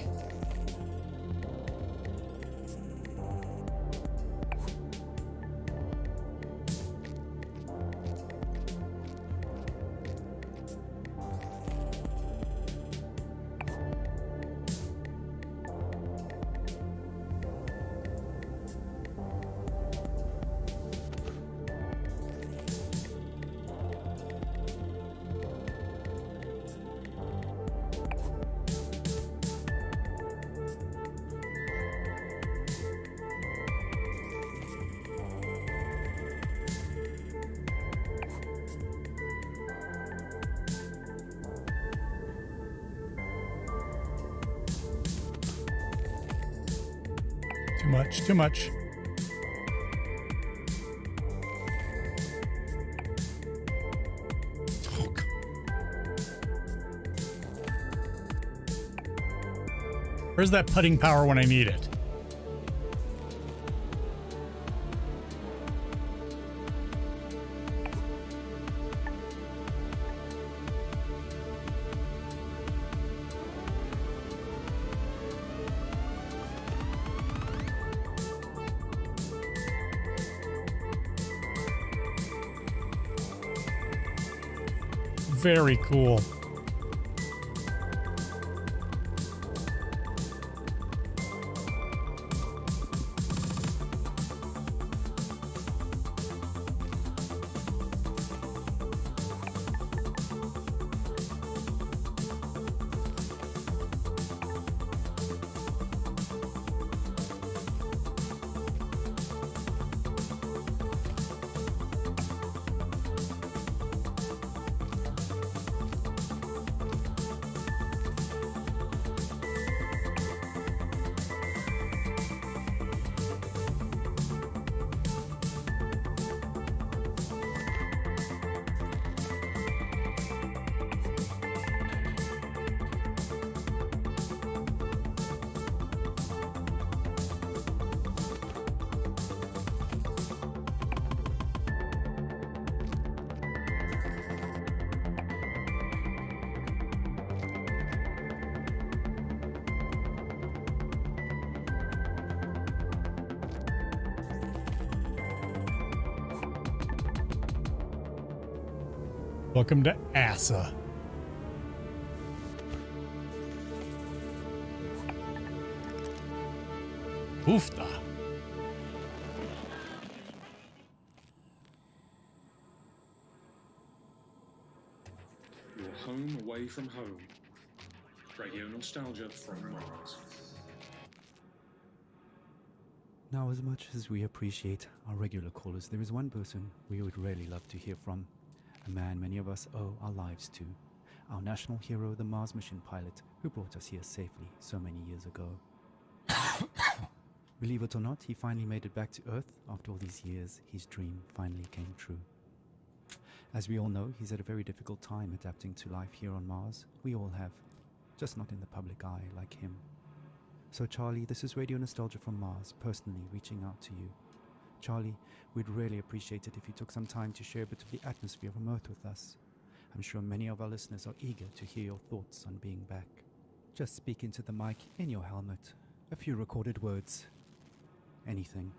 Too much. Oh, where's that putting power when I need it? Very cool. Welcome to Asa. Oofta. Your home away from home. Radio Nostalgia from Mars. Now, as much as we appreciate our regular callers, there is one person we would really love to hear from. A man many of us owe our lives to. Our national hero, the Mars mission pilot, who brought us here safely so many years ago. Believe it or not, he finally made it back to Earth. After all these years, his dream finally came true. As we all know, he's had a very difficult time adapting to life here on Mars. We all have, just not in the public eye like him. So Charlie, this is Radio Nostalgia from Mars, personally reaching out to you. Charlie, we'd really appreciate it if you took some time to share a bit of the atmosphere from Earth with us. I'm sure many of our listeners are eager to hear your thoughts on being back. Just speak into the mic in your helmet. A few recorded words. Anything.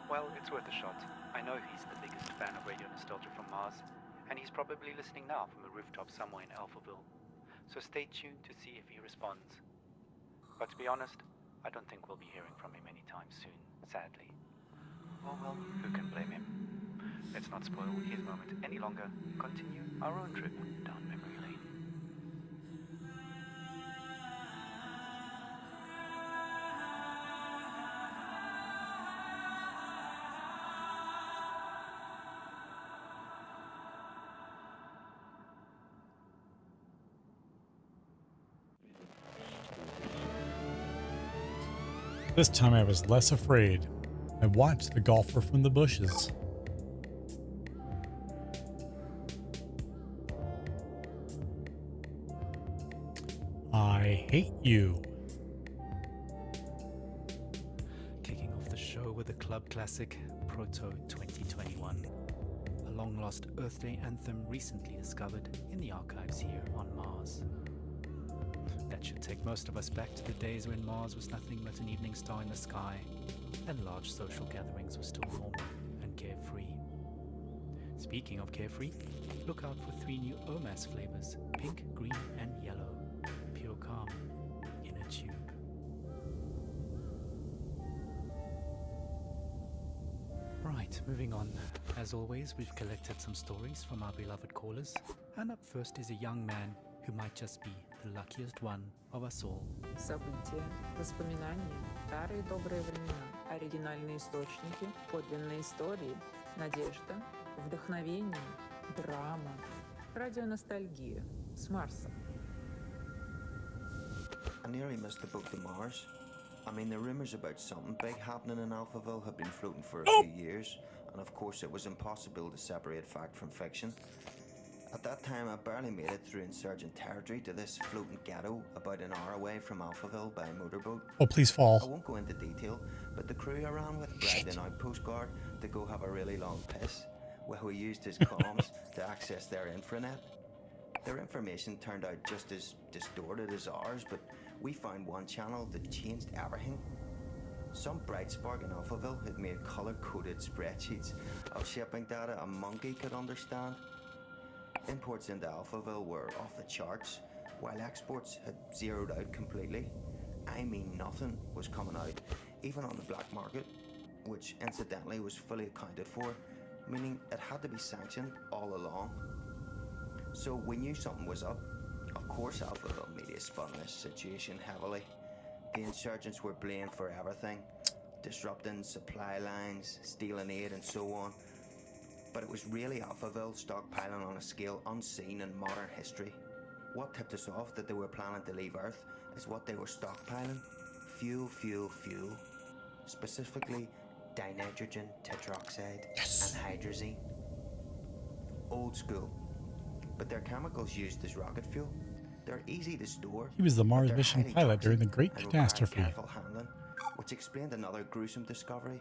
Well, it's worth a shot. I know he's the biggest fan of Radio Nostalgia from Mars, and he's probably listening now from a rooftop somewhere in Alphaville. So stay tuned to see if he responds. But to be honest, I don't think we'll be hearing from him anytime soon, sadly. Oh well, who can blame him? Let's not spoil his moment any longer. Continue our own trip down memory lane. This time I was less afraid. I watched the golfer from the bushes. I hate you. Kicking off the show with a club classic, Proto 2021. A long-lost Earth Day anthem recently discovered in the archives here on Mars. That should take most of us back to the days when Mars was nothing but an evening star in the sky, and large social gatherings were still normal and carefree. Speaking of carefree, look out for 3 new OMAS flavors, pink, green and yellow. Pure calm in a tube. Right, moving on. As always, we've collected some stories from our beloved callers, and up first is a young man who might just be the luckiest one of us all. События, воспоминания, старые добрые времена, оригинальные источники, подлинные истории, надежда, вдохновение, драма, радионостальгия с Марса. I nearly missed the boat to Mars. I mean, the rumours about something big happening in Alphaville have been floating for a few years, and of course it was impossible to separate fact from fiction. At that time, I barely made it through insurgent territory to this floating ghetto about an hour away from Alphaville by motorboat. Oh, please fall. I won't go into detail, but the crew I ran with bragged an outpost guard to go have a really long piss. Well, we used his comms to access their infranet. Their information turned out just as distorted as ours, but we found one channel that changed everything. Some bright spark in Alphaville had made color-coded spreadsheets of shipping data a monkey could understand. Imports into Alphaville were off the charts, while exports had zeroed out completely. I mean, nothing was coming out, even on the black market, which incidentally was fully accounted for, meaning it had to be sanctioned all along. So we knew something was up. Of course, Alphaville media spun this situation heavily. The insurgents were blamed for everything, disrupting supply lines, stealing aid, and so on. But it was really Alphaville stockpiling on a scale unseen in modern history. What tipped us off that they were planning to leave Earth is what they were stockpiling. Fuel, fuel, fuel. Specifically, dinitrogen tetroxide and hydrazine. Old school. But they're chemicals used as rocket fuel. They're easy to store. He was the Mars mission pilot during the Great Catastrophe. Careful handling, which explained another gruesome discovery.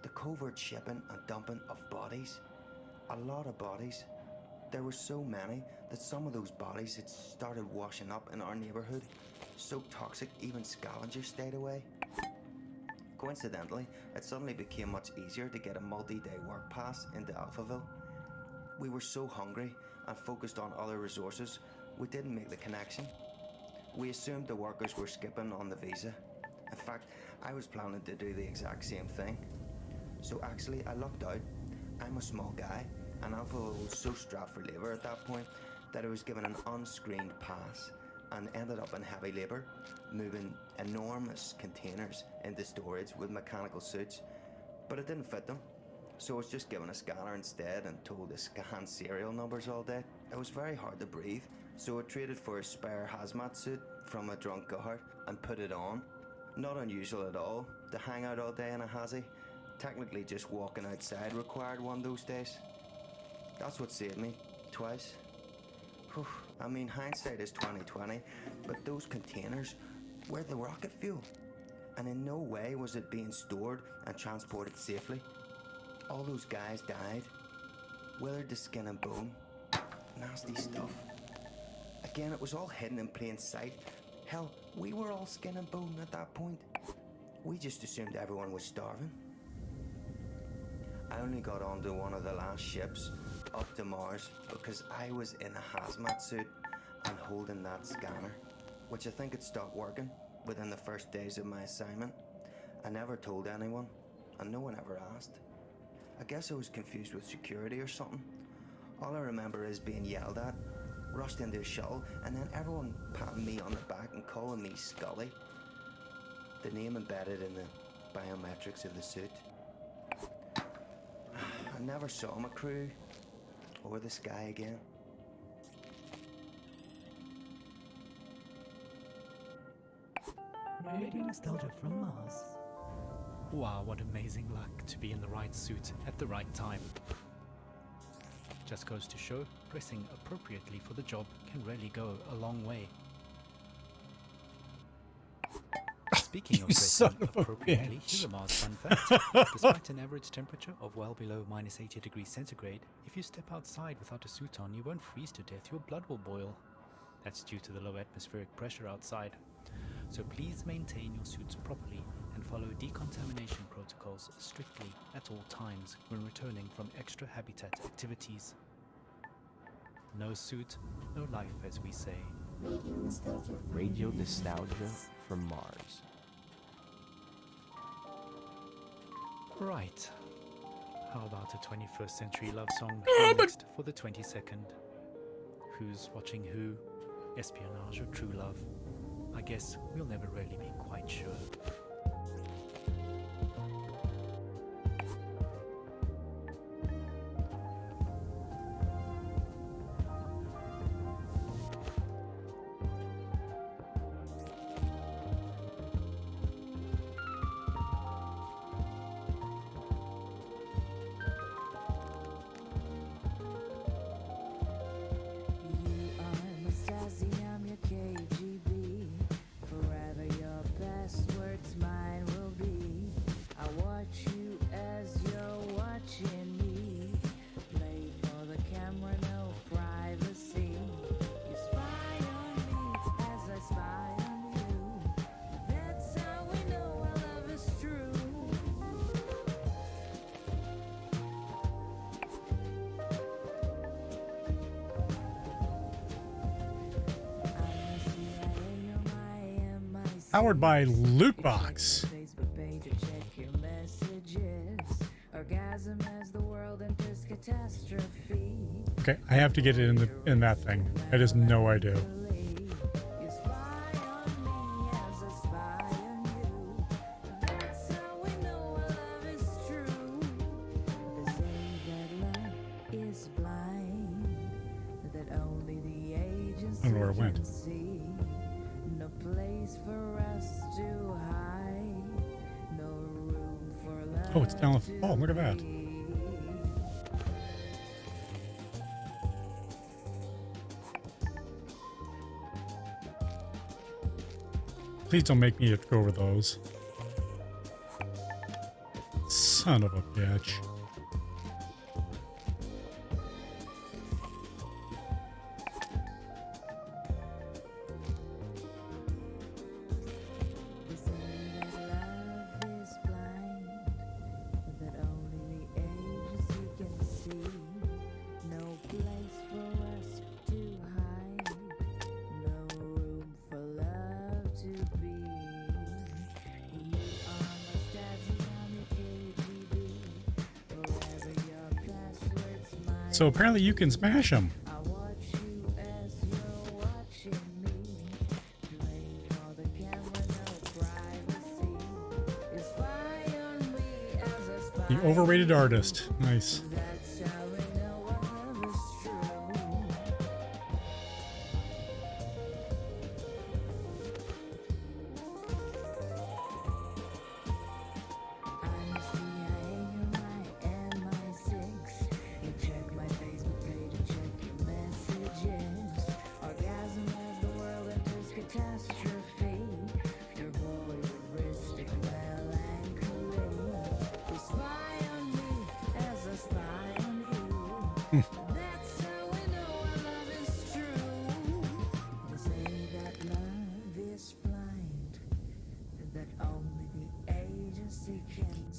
The covert shipping and dumping of bodies. A lot of bodies. There were so many that some of those bodies had started washing up in our neighborhood. So toxic, even scavengers stayed away. Coincidentally, it suddenly became much easier to get a multi-day work pass into Alphaville. We were so hungry and focused on other resources, we didn't make the connection. We assumed the workers were skipping on the visa. In fact, I was planning to do the exact same thing. So actually, I lucked out. I'm a small guy, and Alphaville was so strapped for labour at that point that I was given an unscreened pass and ended up in heavy labour, moving enormous containers into storage with mechanical suits, but it didn't fit them. So I was just given a scanner instead and told to scan serial numbers all day. It was very hard to breathe, so I traded for a spare hazmat suit from a drunk guard and put it on. Not unusual at all to hang out all day in a hazy. Technically just walking outside required one those days. That's what saved me, twice. Whew. I mean, hindsight is 20/20, but those containers were the rocket fuel. And in no way was it being stored and transported safely. All those guys died, withered to skin and bone. Nasty stuff. Again, it was all hidden in plain sight. Hell, we were all skin and bone at that point. We just assumed everyone was starving. I only got onto one of the last ships up to Mars because I was in a hazmat suit and holding that scanner, which I think had stopped working within the first days of my assignment. I never told anyone, and no one ever asked. I guess I was confused with security or something. All I remember is being yelled at, rushed into a shuttle, and then everyone patting me on the back and calling me Scully, the name embedded in the biometrics of the suit. I never saw my crew or the sky again. Radio nostalgia from Mars. Wow, what amazing luck to be in the right suit at the right time. Just goes to show, dressing appropriately for the job can really go a long way. Speaking of dressing appropriately, here's a Mars fun fact. Despite an average temperature of well below minus 80 degrees centigrade, if you step outside without a suit on, you won't freeze to death, your blood will boil. That's due to the low atmospheric pressure outside. So please maintain your suits properly and follow decontamination protocols strictly at all times when returning from extra habitat activities. No suit, no life, as we say. Radio nostalgia from Mars. Right. How about a 21st century love song next for the 22nd? Who's watching who? Espionage or true love? I guess we'll never really be quite sure. Powered by Lootbox. Okay, I have to get it in that thing. I just know I do. I don't know where it went. Oh, it's down the... Oh, look at that. Please don't make me go over those. Son of a bitch. So apparently you can smash them. The overrated artist. Nice.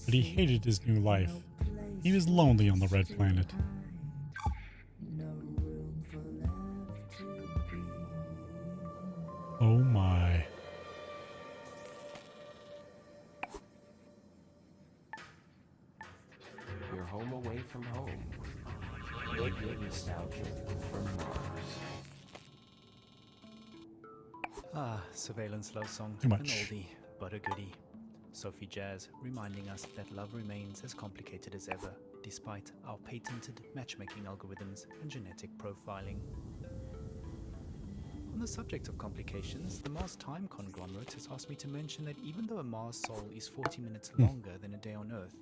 But he hated his new life. He was lonely on the red planet. Oh my. You're home away from home. Radio nostalgia from Mars. Ah, surveillance love song. Too much. An oldie, but a goodie. Sophie Jazz reminding us that love remains as complicated as ever, despite our patented matchmaking algorithms and genetic profiling. On the subject of complications, the Mars Time Conglomerate has asked me to mention that even though a Mars sol is 40 minutes longer than a day on Earth,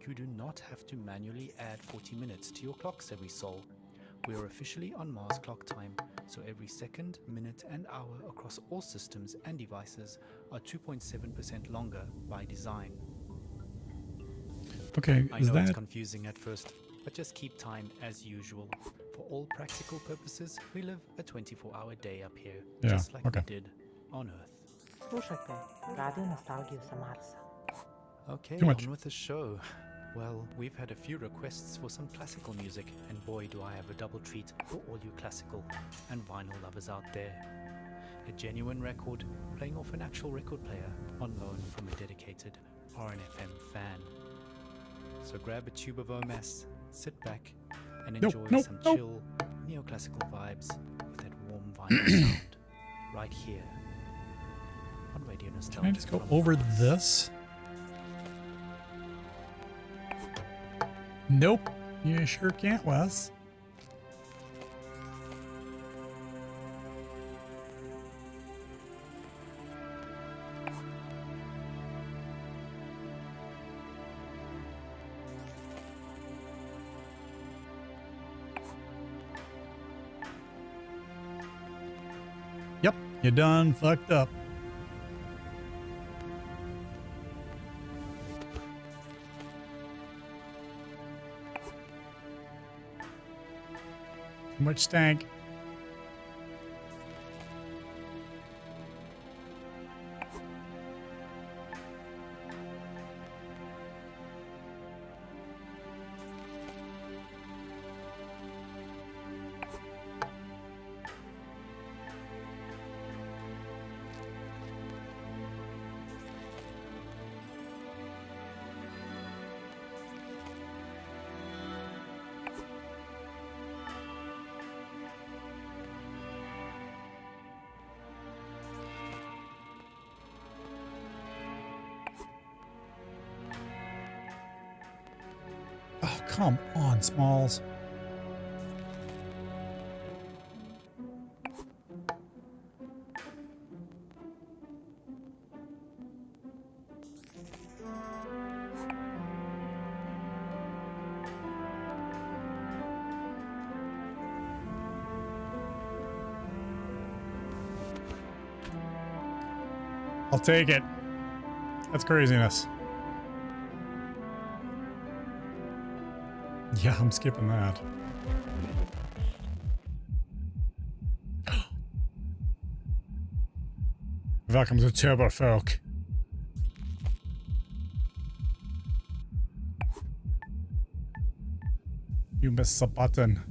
you do not have to manually add 40 minutes to your clocks every sol. We are officially on Mars clock time, so every second, minute and hour across all systems and devices are 2.7% longer by design. Okay, I is know that... it's confusing at first, but just keep time as usual. For all practical purposes, we live a 24-hour day up here, just like we did on Earth. Слушайте радио носталгию sa Marsa. Okay, Too much. on with the show. Well, we've had a few requests for some classical music, and boy do I have a double treat for all you classical and vinyl lovers out there. A genuine record playing off an actual record player on loan from a dedicated RNFM fan. So grab a tube of OMS, sit back, and enjoy some chill, neoclassical vibes with that warm vinyl sound right here on Radio Nostalgia. Can I just go over this? Nope. You sure can't, Wes. Yep, you done fucked up. Too much stank. Oh, come on, Smalls. I'll take it. That's craziness. Yeah, I'm skipping that. Welcome to Turbo Folk. You missed the button.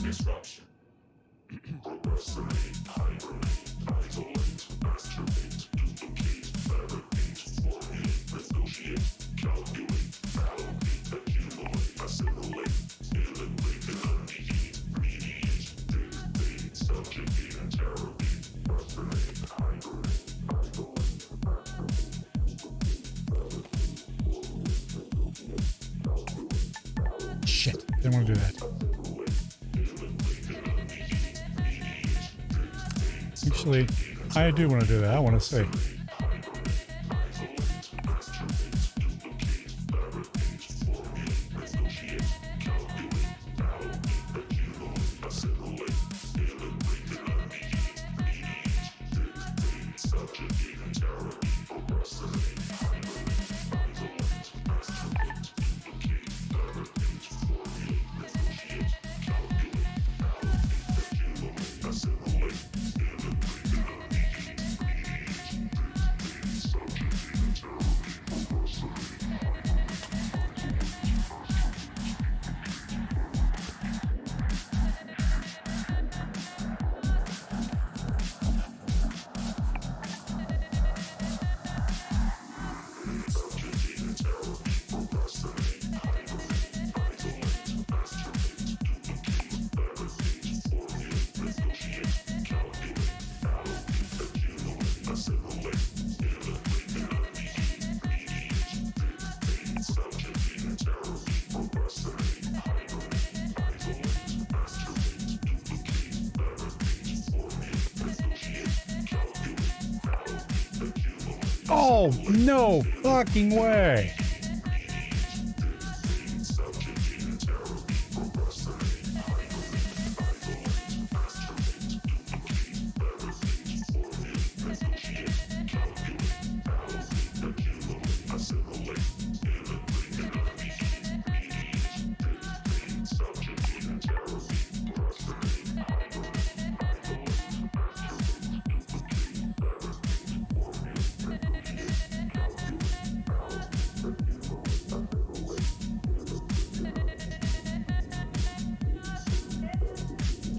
Disruption. Procrastinate, hibernate, isolate, masturbate, duplicate, fabricate, formulate, negotiate, calculate, allocate, accumulate, assimilate, eliminate, unmediate, mediate, dictate, subjugate, interrogate, procrastinate, hibernate, isolate, masturbate, Shit, didn't want to do that. Actually, I do want to do that. I want to say. Oh, no fucking way.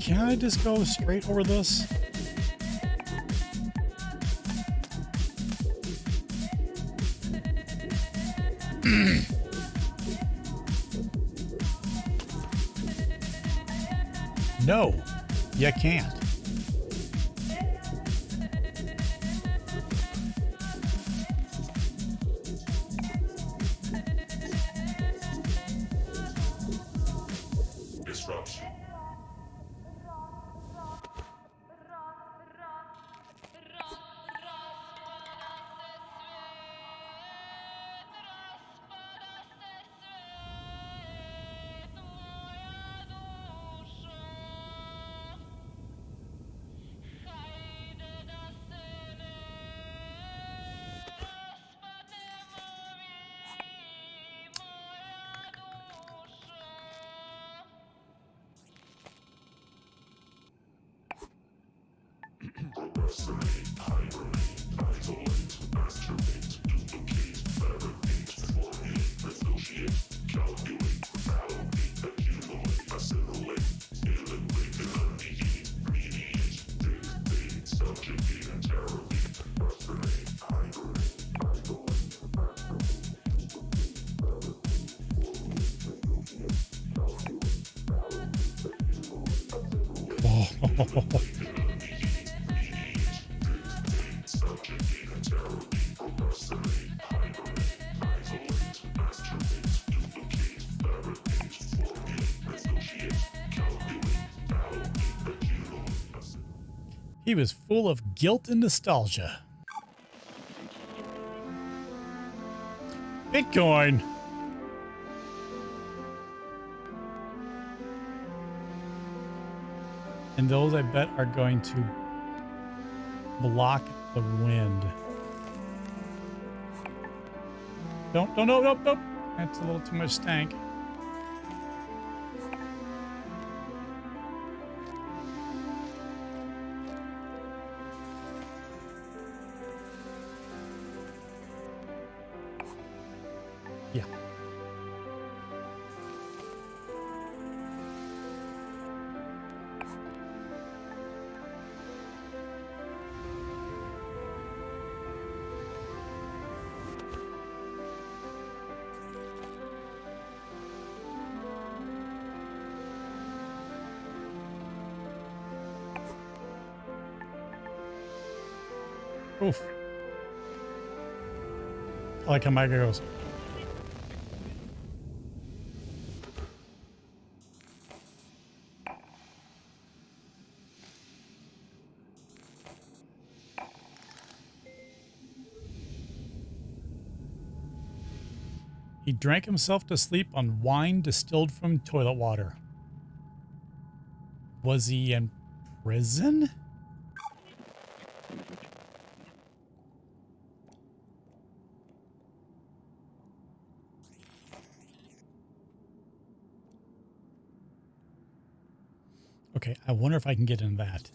Can I just go straight over this? No, you can't. Disruption. He was full of guilt and nostalgia. Bitcoin. And those, I bet, are going to block the wind. Don't, nope. That's a little too much stank. Yeah. Oof. I like how Micah goes. He drank himself to sleep on wine distilled from toilet water. Was he in prison? Okay, I wonder if I can get in that.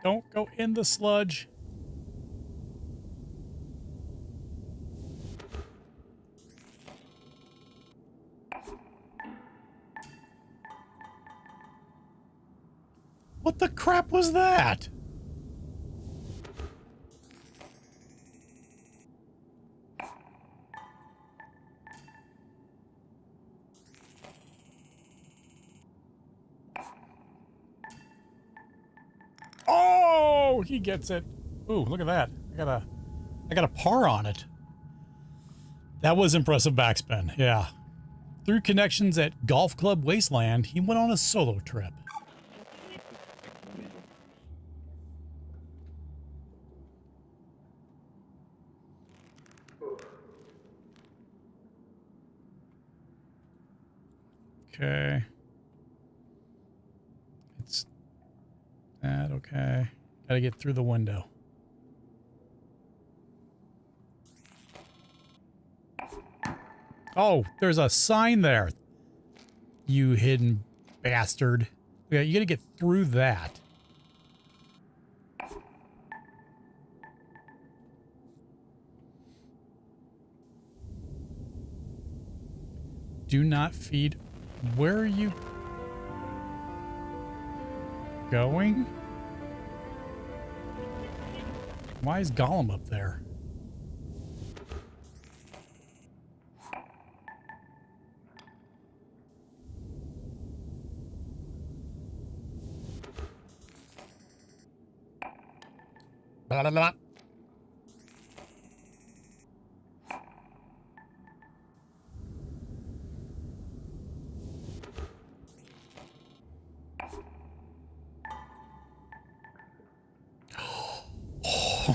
Don't go in the sludge. What the crap was that? Oh, he gets it. Ooh, look at that. I got a par on it. That was impressive backspin. Yeah. Through connections at Golf Club Wasteland, he went on a solo trip. Okay. It's that okay. Gotta get through the window. Oh, there's a sign there. You hidden bastard. Yeah, you gotta get through that. Do not feed. Where are you going? Why is Gollum up there? Blah, blah, blah.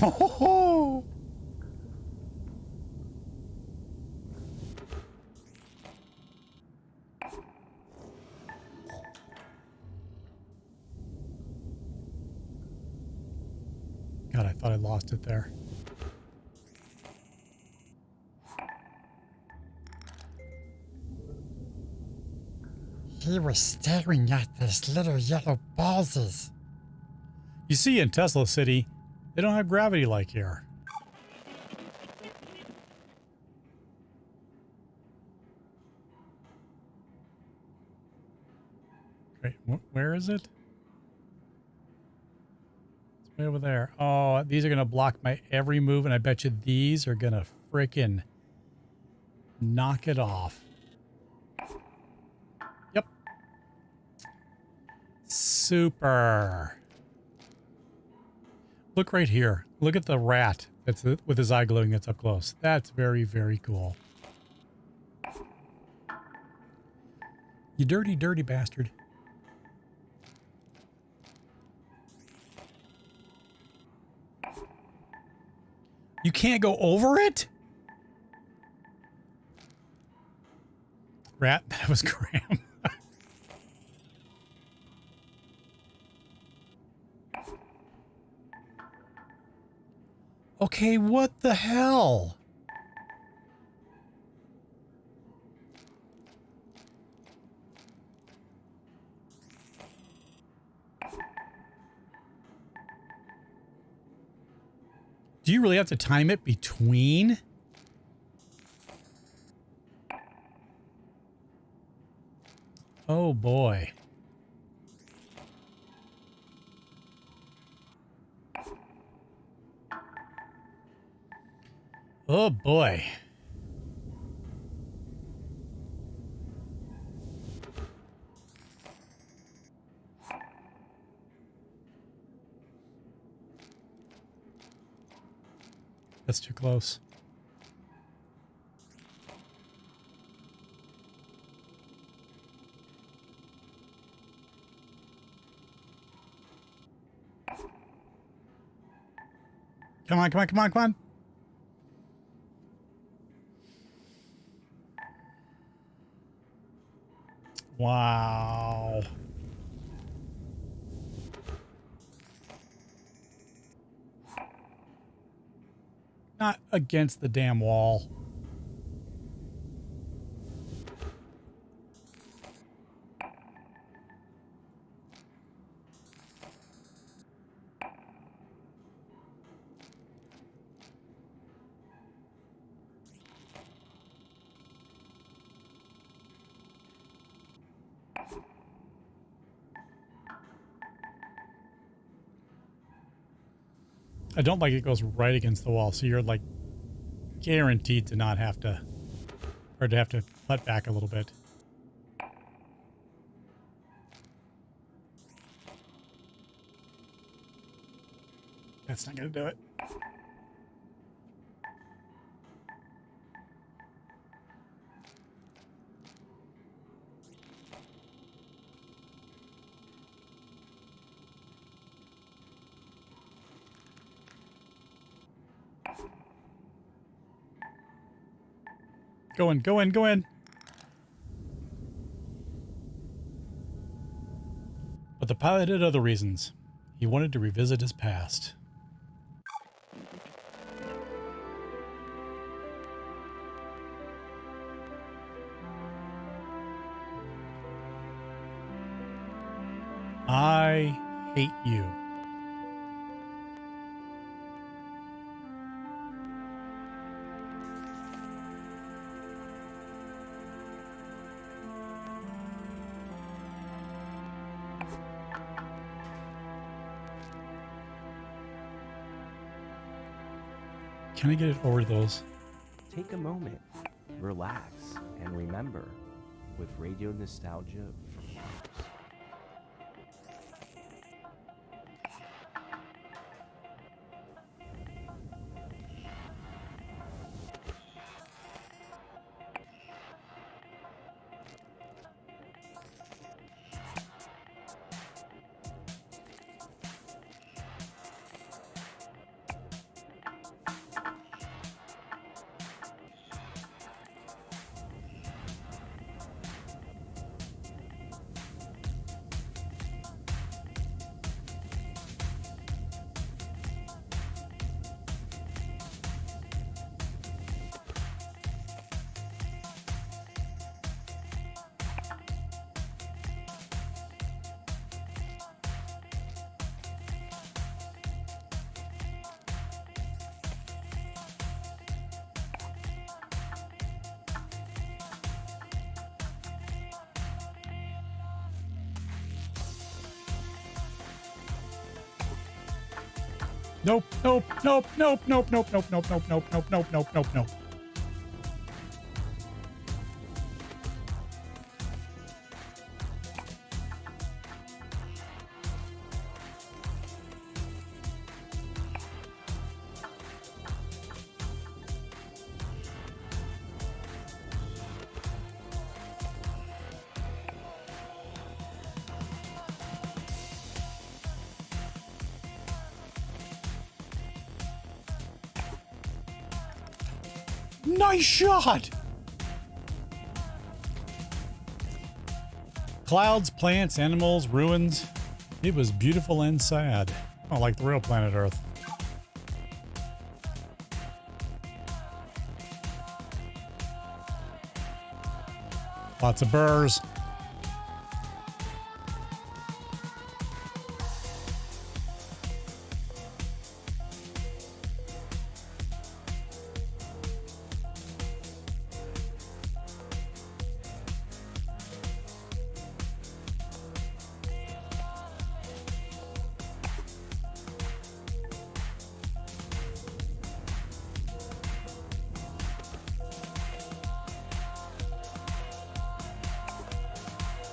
Oh, God, I thought I lost it there. He was staring at these little yellow balls. You see, in Tesla City, they don't have gravity like here. Wait, where is it? It's way over there. Oh, these are going to block my every move, and I bet you these are going to frickin' knock it off. Yep. Super. Look right here. Look at the rat that's with his eye glowing that's up close. That's very, very cool. You dirty, dirty bastard. You can't go over it? Rat, that was Graham. Okay, what the hell? Do you really have to time it between? Oh boy. Oh boy. That's too close. Come on, come on, come on, come on. Wow. Not against the damn wall. I don't like it goes right against the wall, so you're like guaranteed to not have to, or to have to putt back a little bit. That's not going to do it. Go in, go in, go in. pilot had other reasons. He wanted to revisit his past. I hate you. Can I get it over those? Take a moment, relax, and remember with Radio Nostalgia from Mars. Nope, nope, nope, nope, nope, nope, nope, nope, nope, nope, nope, nope, nope, nope, nope. Nice shot! Clouds, plants, animals, ruins. It was beautiful and sad. Oh, like the real planet Earth. Lots of burrs.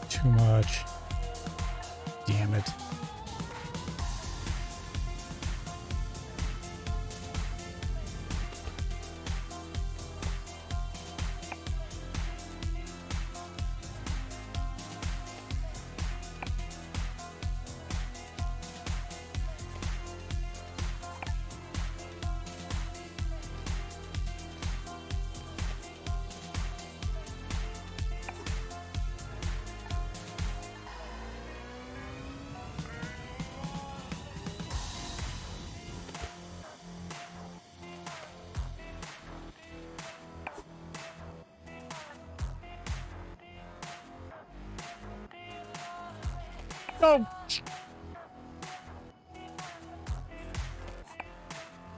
Too much. Damn it. Oh.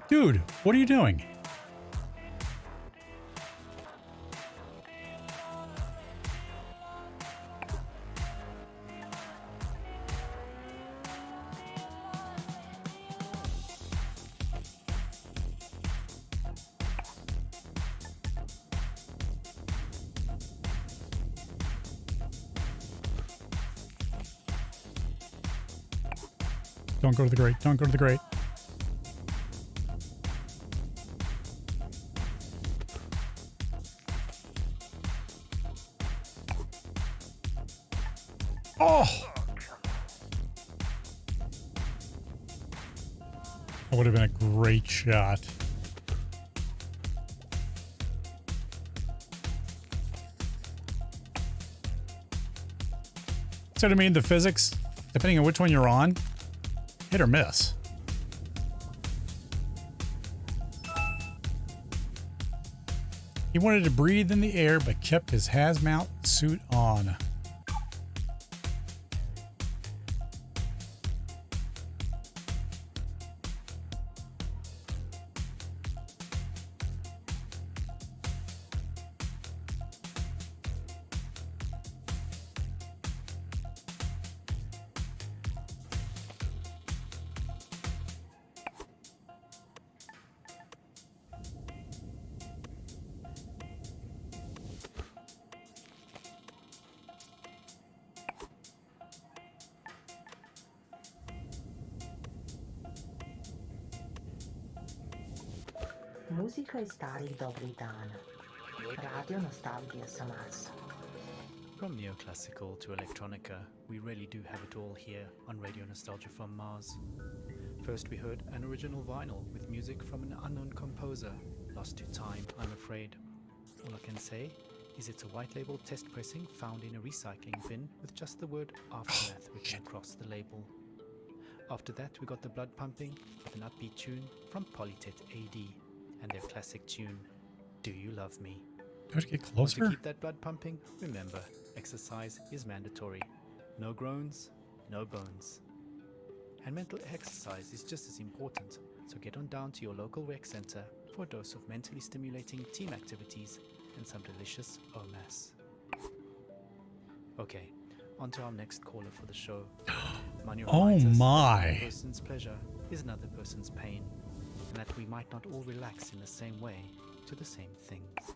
Dude, what are you doing? Don't go to the grate. Don't go to the grate. Oh! That would have been a great shot. So what I mean, the physics depending on which one you're on, hit or miss. He wanted to breathe in the air, but kept his hazmat suit on. Muzika iz starih dobrih dana. Radio nostalgija sa Marsa. From neoclassical to electronica, we really do have it all here on Radio Nostalgia from Mars. First we heard an original vinyl with music from an unknown composer, lost to time, I'm afraid. All I can say is it's a white label test pressing found in a recycling bin with just the word Aftermath written across the label. After that we got the blood pumping with an upbeat tune from Polytet AD and their classic tune, Do You Love Me? Do I have to get Want closer? to keep that blood pumping? Remember, exercise is mandatory. No groans, no bones. And mental exercise is just as important, so get on down to your local rec center for a dose of mentally stimulating team activities and some delicious OMAS. Okay, on to our next caller for the show. Money Oh reminds us that my. one person's pleasure is another person's pain, and that we might not all relax in the same way to the same things.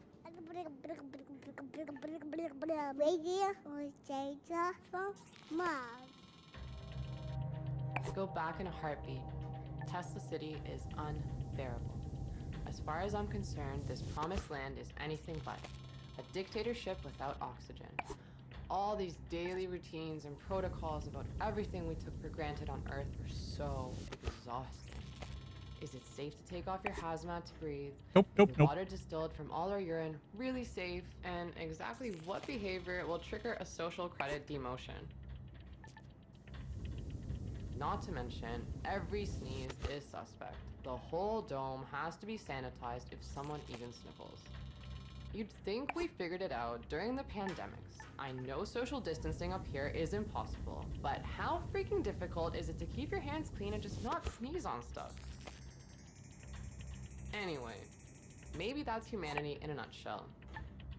Radio Nostalgia from Mars. I go back in a heartbeat. Tesla City is unbearable. As far as I'm concerned, this promised land is anything but a dictatorship without oxygen. All these daily routines and protocols about everything we took for granted on Earth were so exhausting. Is it safe to take off your hazmat to breathe? Nope. The water distilled from all our urine really safe? And exactly what behavior will trigger a social credit demotion? Not to mention, every sneeze is suspect. The whole dome has to be sanitized if someone even sniffles. You'd think we figured it out during the pandemics. I know social distancing up here is impossible, but how freaking difficult is it to keep your hands clean and just not sneeze on stuff? Anyway, maybe that's humanity in a nutshell.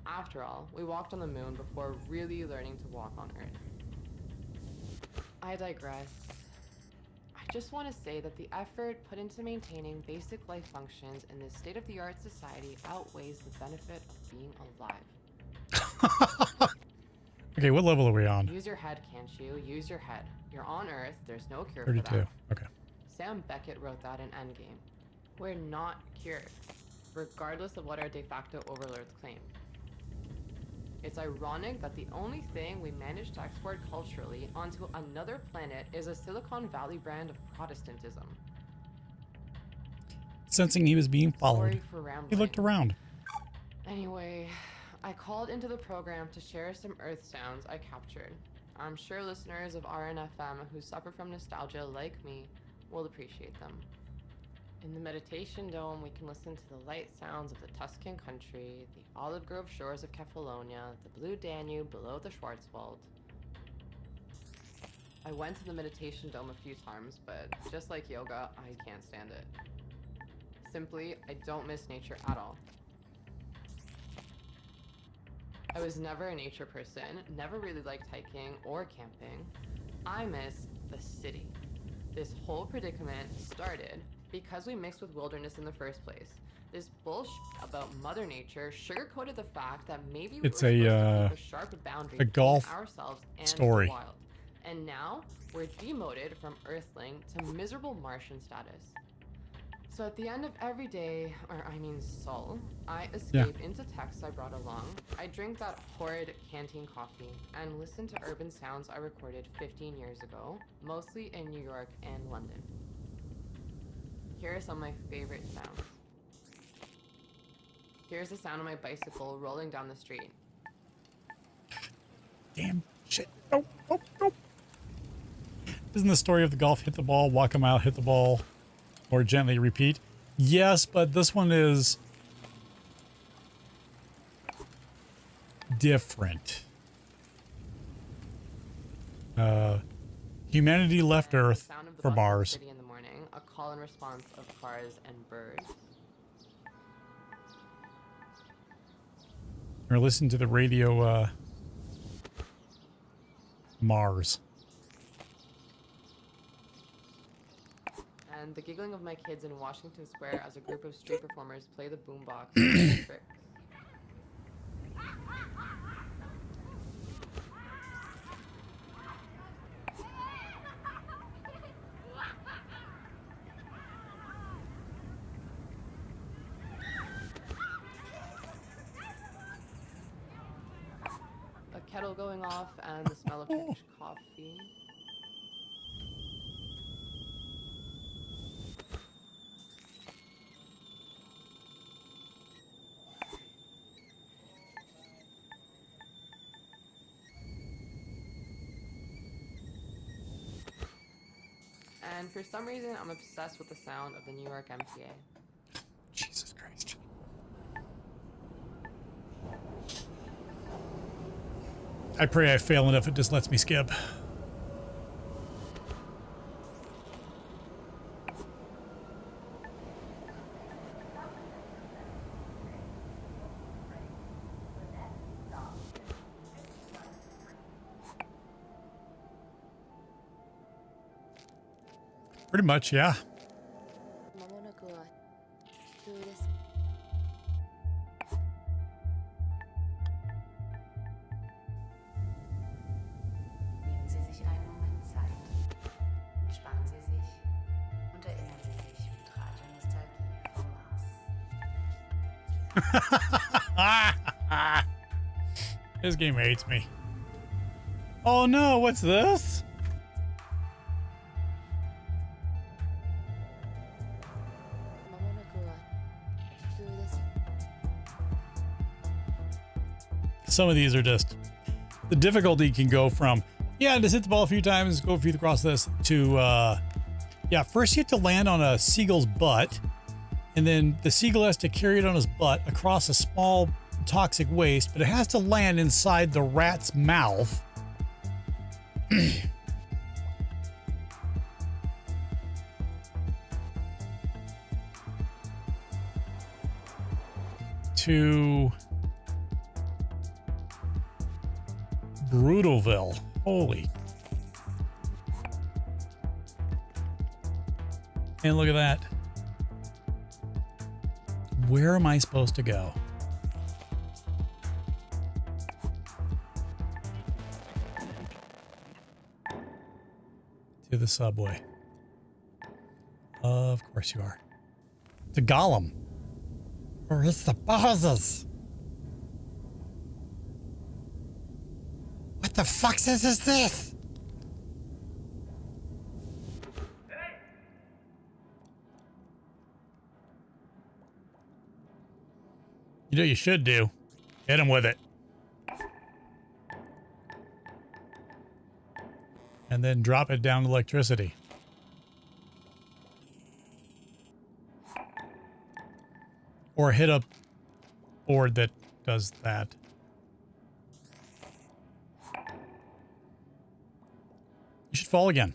After all, we walked on the moon before really learning to walk on Earth. I digress. I just want to say that the effort put into maintaining basic life functions in this state-of-the-art society outweighs the benefit of being alive. Okay, what level are we on? Use your head, can't you? Use your head. You're on Earth, there's no cure 32. for that. Okay. Sam Beckett wrote that in Endgame. We're not cured, regardless of what our de facto overlords claim. It's ironic that the only thing we managed to export culturally onto another planet is a Silicon Valley brand of Protestantism. Sensing he was being followed, Sorry for he rambling. looked around. Anyway, I called into the program to share some Earth sounds I captured. I'm sure listeners of RNFM who suffer from nostalgia like me will appreciate them. In the meditation dome, we can listen to the light sounds of the Tuscan country, the olive grove shores of Kefalonia, the blue Danube below the Schwarzwald. I went to the meditation dome a few times, but just like yoga, I can't stand it. Simply, I don't miss nature at all. I was never a nature person, never really liked hiking or camping. I miss the city. This whole predicament started because we mixed with wilderness in the first place. This bullshit about Mother Nature sugar-coated the fact that maybe we It's were a, supposed to keep a sharp boundary a between golf ourselves and story. the wild. And now we're demoted from Earthling to miserable Martian status. So at the end of every day, or I mean soul, I escape into texts I brought along. I drink that horrid canteen coffee and listen to urban sounds I recorded 15 years ago, mostly in New York and London. Here are some of my favorite sounds. Here's the sound of my bicycle rolling down the street. Damn shit. Nope. Isn't the story of the golf hit the ball, walk a mile, hit the ball, or gently repeat? Yes, but this one is different. Humanity left Earth Sound of the for bustling Mars. city in the morning, a call and response of cars and birds. Or listen to the radio, Mars. And the giggling of my kids in Washington Square as a group of street performers play the boombox and do tricks. A kettle going off and the smell of Turkish coffee. And for some reason, I'm obsessed with the sound of the New York MTA. Jesus Christ. I pray I fail enough it just lets me skip. Pretty much, yeah. Nehmen Sie sich einen Moment Zeit. Entspannen Sie sich und erinnern Sie sich mit Radionostalgie vom Mars. This game hates me. Oh no, what's this? Some of these are just, the difficulty can go from, yeah, just hit the ball a few times, go a few across this, to, yeah, first you have to land on a seagull's butt, and then the seagull has to carry it on his butt across a small toxic waste, but it has to land inside the rat's mouth. To Brutalville. Holy. And look at that. Where am I supposed to go? To the subway. Of course you are. To Gollum. Or it's the bosses. What the fuck is this? You know what you should do? Hit him with it. And then drop it down to electricity. Or hit a board that does that. You should fall again.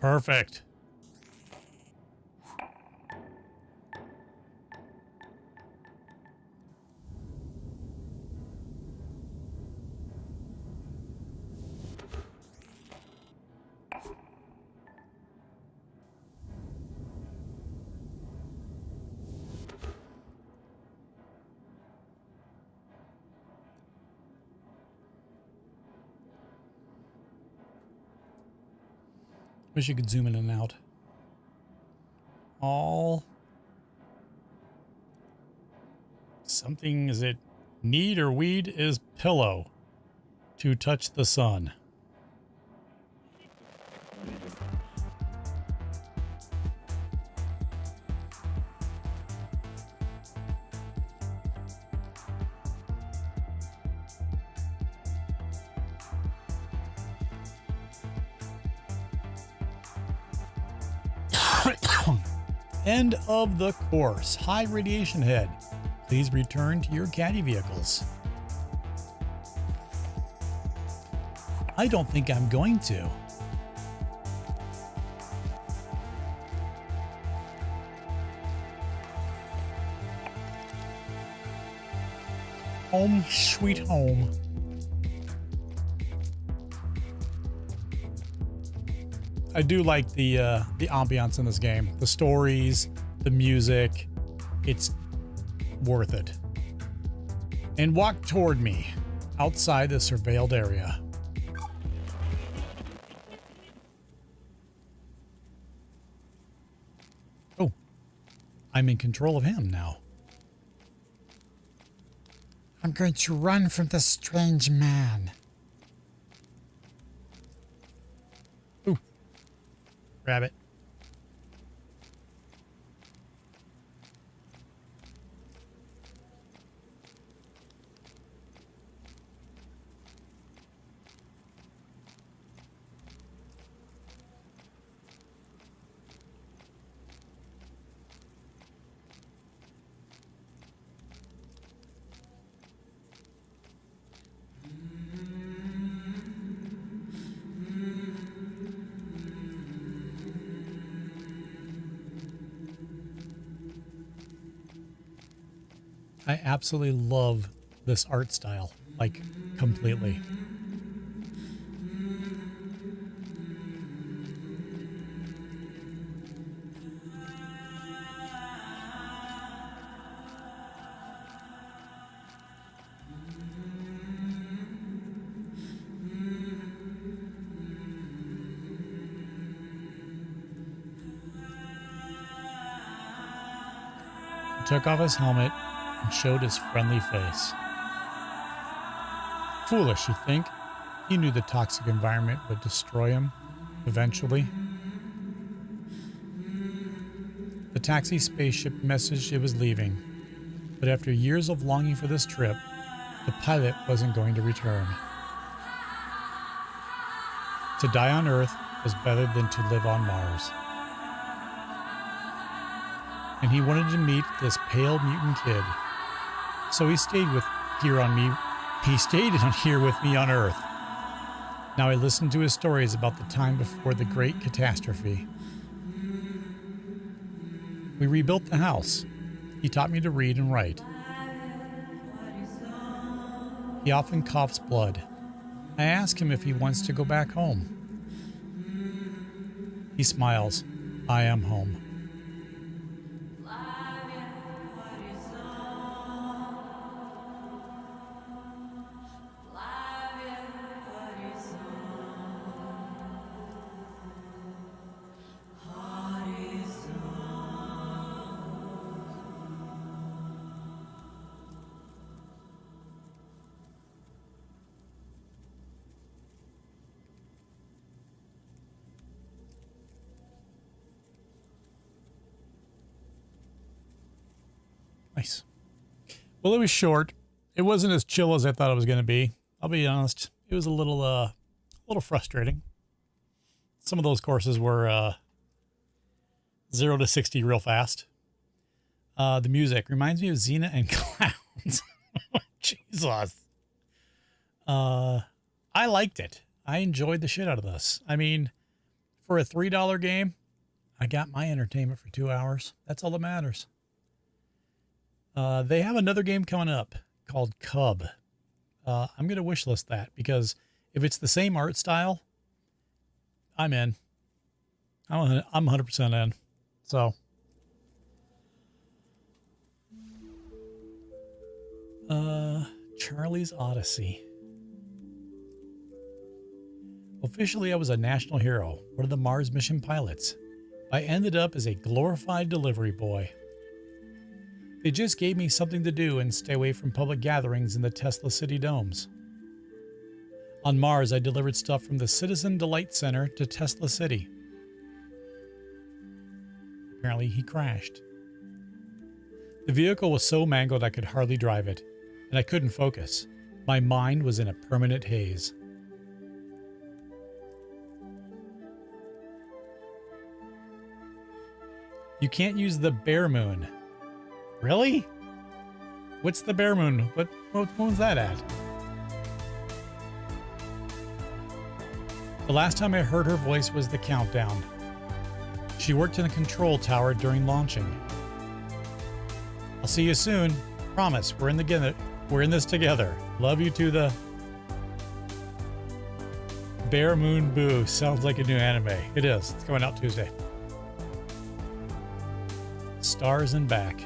Perfect. Wish you could zoom in and out. All something, is it need or weed is pillow to touch the sun. End of the course. High radiation head. Please return to your caddy vehicles. I don't think I'm going to. Home sweet home. I do like the ambiance in this game. The stories, the music, it's worth it. And walk toward me outside the surveilled area. Oh, I'm in control of him now. I'm going to run from this strange man. Ooh. Grab it. I absolutely love this art style, like completely. He took off his helmet and showed his friendly face. Foolish, you think? He knew the toxic environment would destroy him, eventually. The taxi spaceship messaged it was leaving, but after years of longing for this trip, the pilot wasn't going to return. To die on Earth was better than to live on Mars. And he wanted to meet this pale mutant kid. So he stayed here with me on Earth. Now I listen to his stories about the time before the great catastrophe. We rebuilt the house. He taught me to read and write. He often coughs blood. I ask him if he wants to go back home. He smiles. I am home. Nice. Well, it was short. It wasn't as chill as I thought it was going to be. I'll be honest. It was a little frustrating. Some of those courses were 0 to 60 real fast. The music reminds me of Xena and Clowns. Jesus. I liked it. I enjoyed the shit out of this. I mean, for a $3 game, I got my entertainment for 2 hours. That's all that matters. They have another game coming up called Cub. I'm going to wishlist that because if it's the same art style, I'm in. I'm 100% in. So. Charlie's Odyssey. Officially, I was a national hero, one of the Mars mission pilots. I ended up as a glorified delivery boy. They just gave me something to do and stay away from public gatherings in the Tesla City domes. On Mars, I delivered stuff from the Citizen Delight Center to Tesla City. Apparently, he crashed. The vehicle was so mangled I could hardly drive it, and I couldn't focus. My mind was in a permanent haze. You can't use the bare moon. Really? What's the bare moon? What one's that at? The last time I heard her voice was the countdown. She worked in the control tower during launching. I'll see you soon. Promise, we're in this together. Love you to the Bare Moon Boo. Sounds like a new anime. It is. It's going out Tuesday. Stars and back.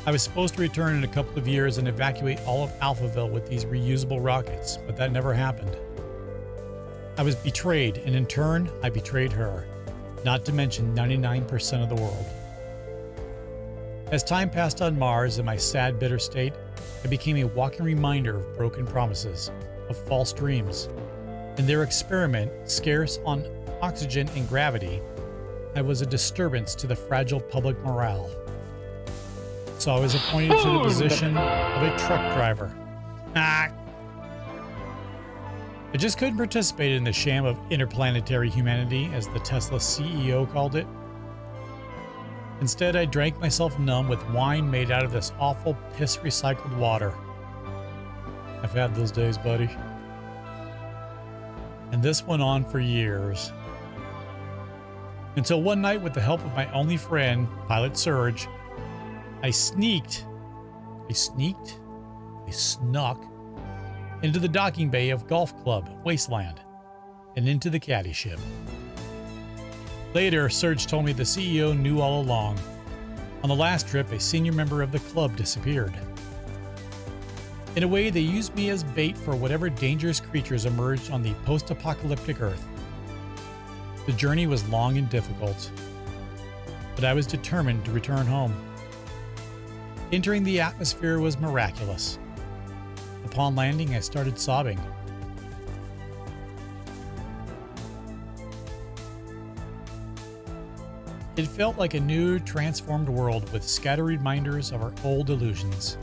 I was supposed to return in a couple of years and evacuate all of Alphaville with these reusable rockets, but that never happened. I was betrayed, and in turn, I betrayed her, not to mention 99% of the world. As time passed on Mars in my sad, bitter state, I became a walking reminder of broken promises, of false dreams. In their experiment, scarce on oxygen and gravity, I was a disturbance to the fragile public morale. So I was appointed to the position of a truck driver. I just couldn't participate in the sham of interplanetary humanity, as the Tesla CEO called it. Instead, I drank myself numb with wine made out of this awful piss recycled water. I've had those days, buddy. And this went on for years. Until one night, with the help of my only friend, Pilot Surge, I snuck into the docking bay of Golf Club, Wasteland, and into the caddy ship. Later, Surge told me the CEO knew all along. On the last trip, a senior member of the club disappeared. In a way, they used me as bait for whatever dangerous creatures emerged on the post-apocalyptic Earth. The journey was long and difficult, but I was determined to return home. Entering the atmosphere was miraculous. Upon landing, I started sobbing. It felt like a new, transformed world with scattered reminders of our old illusions.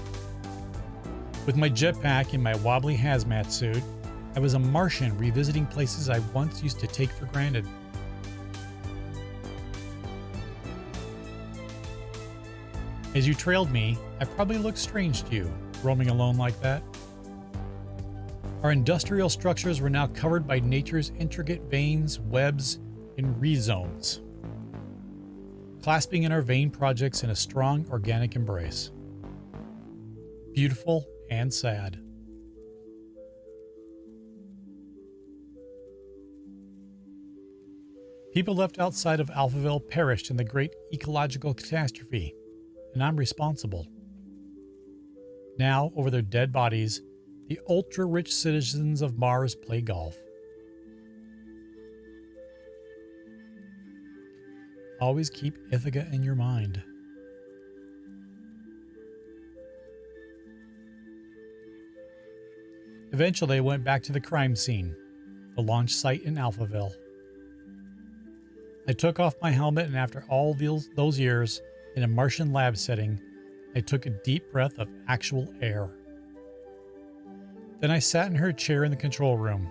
With my jetpack and my wobbly hazmat suit, I was a Martian revisiting places I once used to take for granted. As you trailed me, I probably looked strange to you, roaming alone like that. Our industrial structures were now covered by nature's intricate veins, webs, and rhizomes, clasping in our vein projects in a strong organic embrace. Beautiful and sad. People left outside of Alphaville perished in the great ecological catastrophe, and I'm responsible. Now, over their dead bodies, the ultra-rich citizens of Mars play golf. Always keep Ithaca in your mind. Eventually, I went back to the crime scene, the launch site in Alphaville. I took off my helmet, and after all those years in a Martian lab setting, I took a deep breath of actual air. Then I sat in her chair in the control room.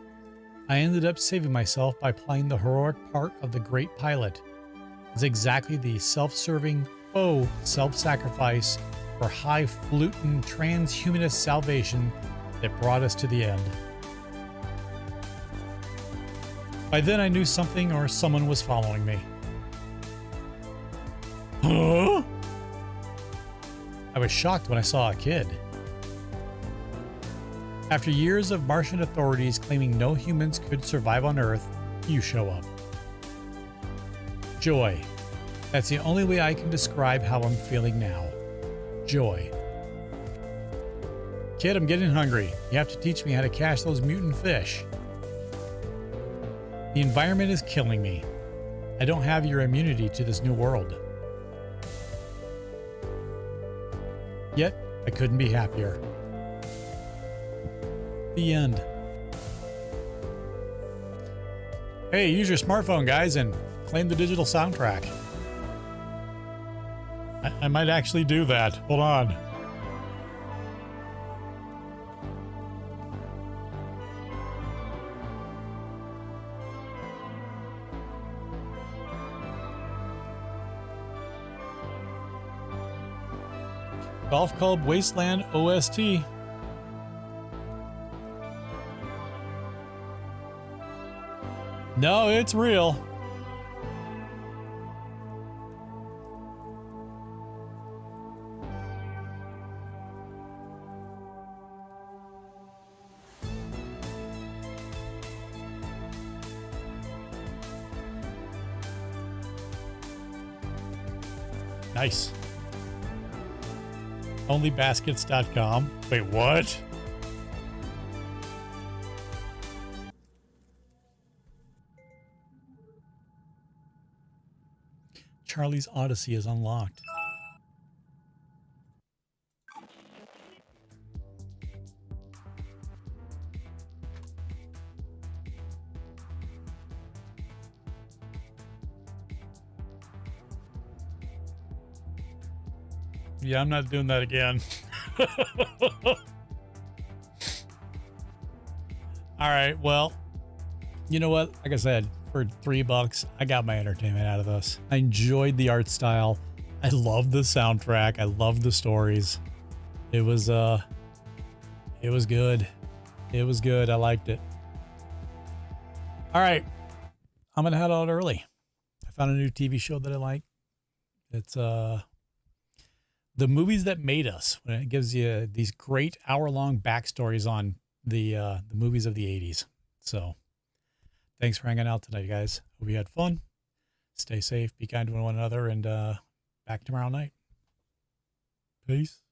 I ended up saving myself by playing the heroic part of the great pilot, as exactly the self-serving faux self-sacrifice for highfalutin transhumanist salvation that brought us to the end. By then I knew something or someone was following me. Huh? I was shocked when I saw a kid. After years of Martian authorities claiming no humans could survive on Earth, you show up. Joy. That's the only way I can describe how I'm feeling now. Joy. Kid, I'm getting hungry. You have to teach me how to catch those mutant fish. The environment is killing me. I don't have your immunity to this new world. Yet, I couldn't be happier. The end. Hey, use your smartphone, guys, and claim the digital soundtrack. I might actually do that. Hold on. Golf Club Wasteland OST. No, it's real. Nice. Onlybaskets.com. Wait, what? Charlie's Odyssey is unlocked. Yeah, I'm not doing that again. All right, well, you know what? Like I said, for $3, I got my entertainment out of this. I enjoyed the art style. I loved the soundtrack. I loved the stories. It was good. It was good. I liked it. All right, I'm gonna head out early. I found a new TV show that I like. It's The Movies That Made Us, when it gives you these great hour-long backstories on the movies of the 80s. So thanks for hanging out tonight, guys. Hope you had fun. Stay safe, be kind to one another, and back tomorrow night. Peace.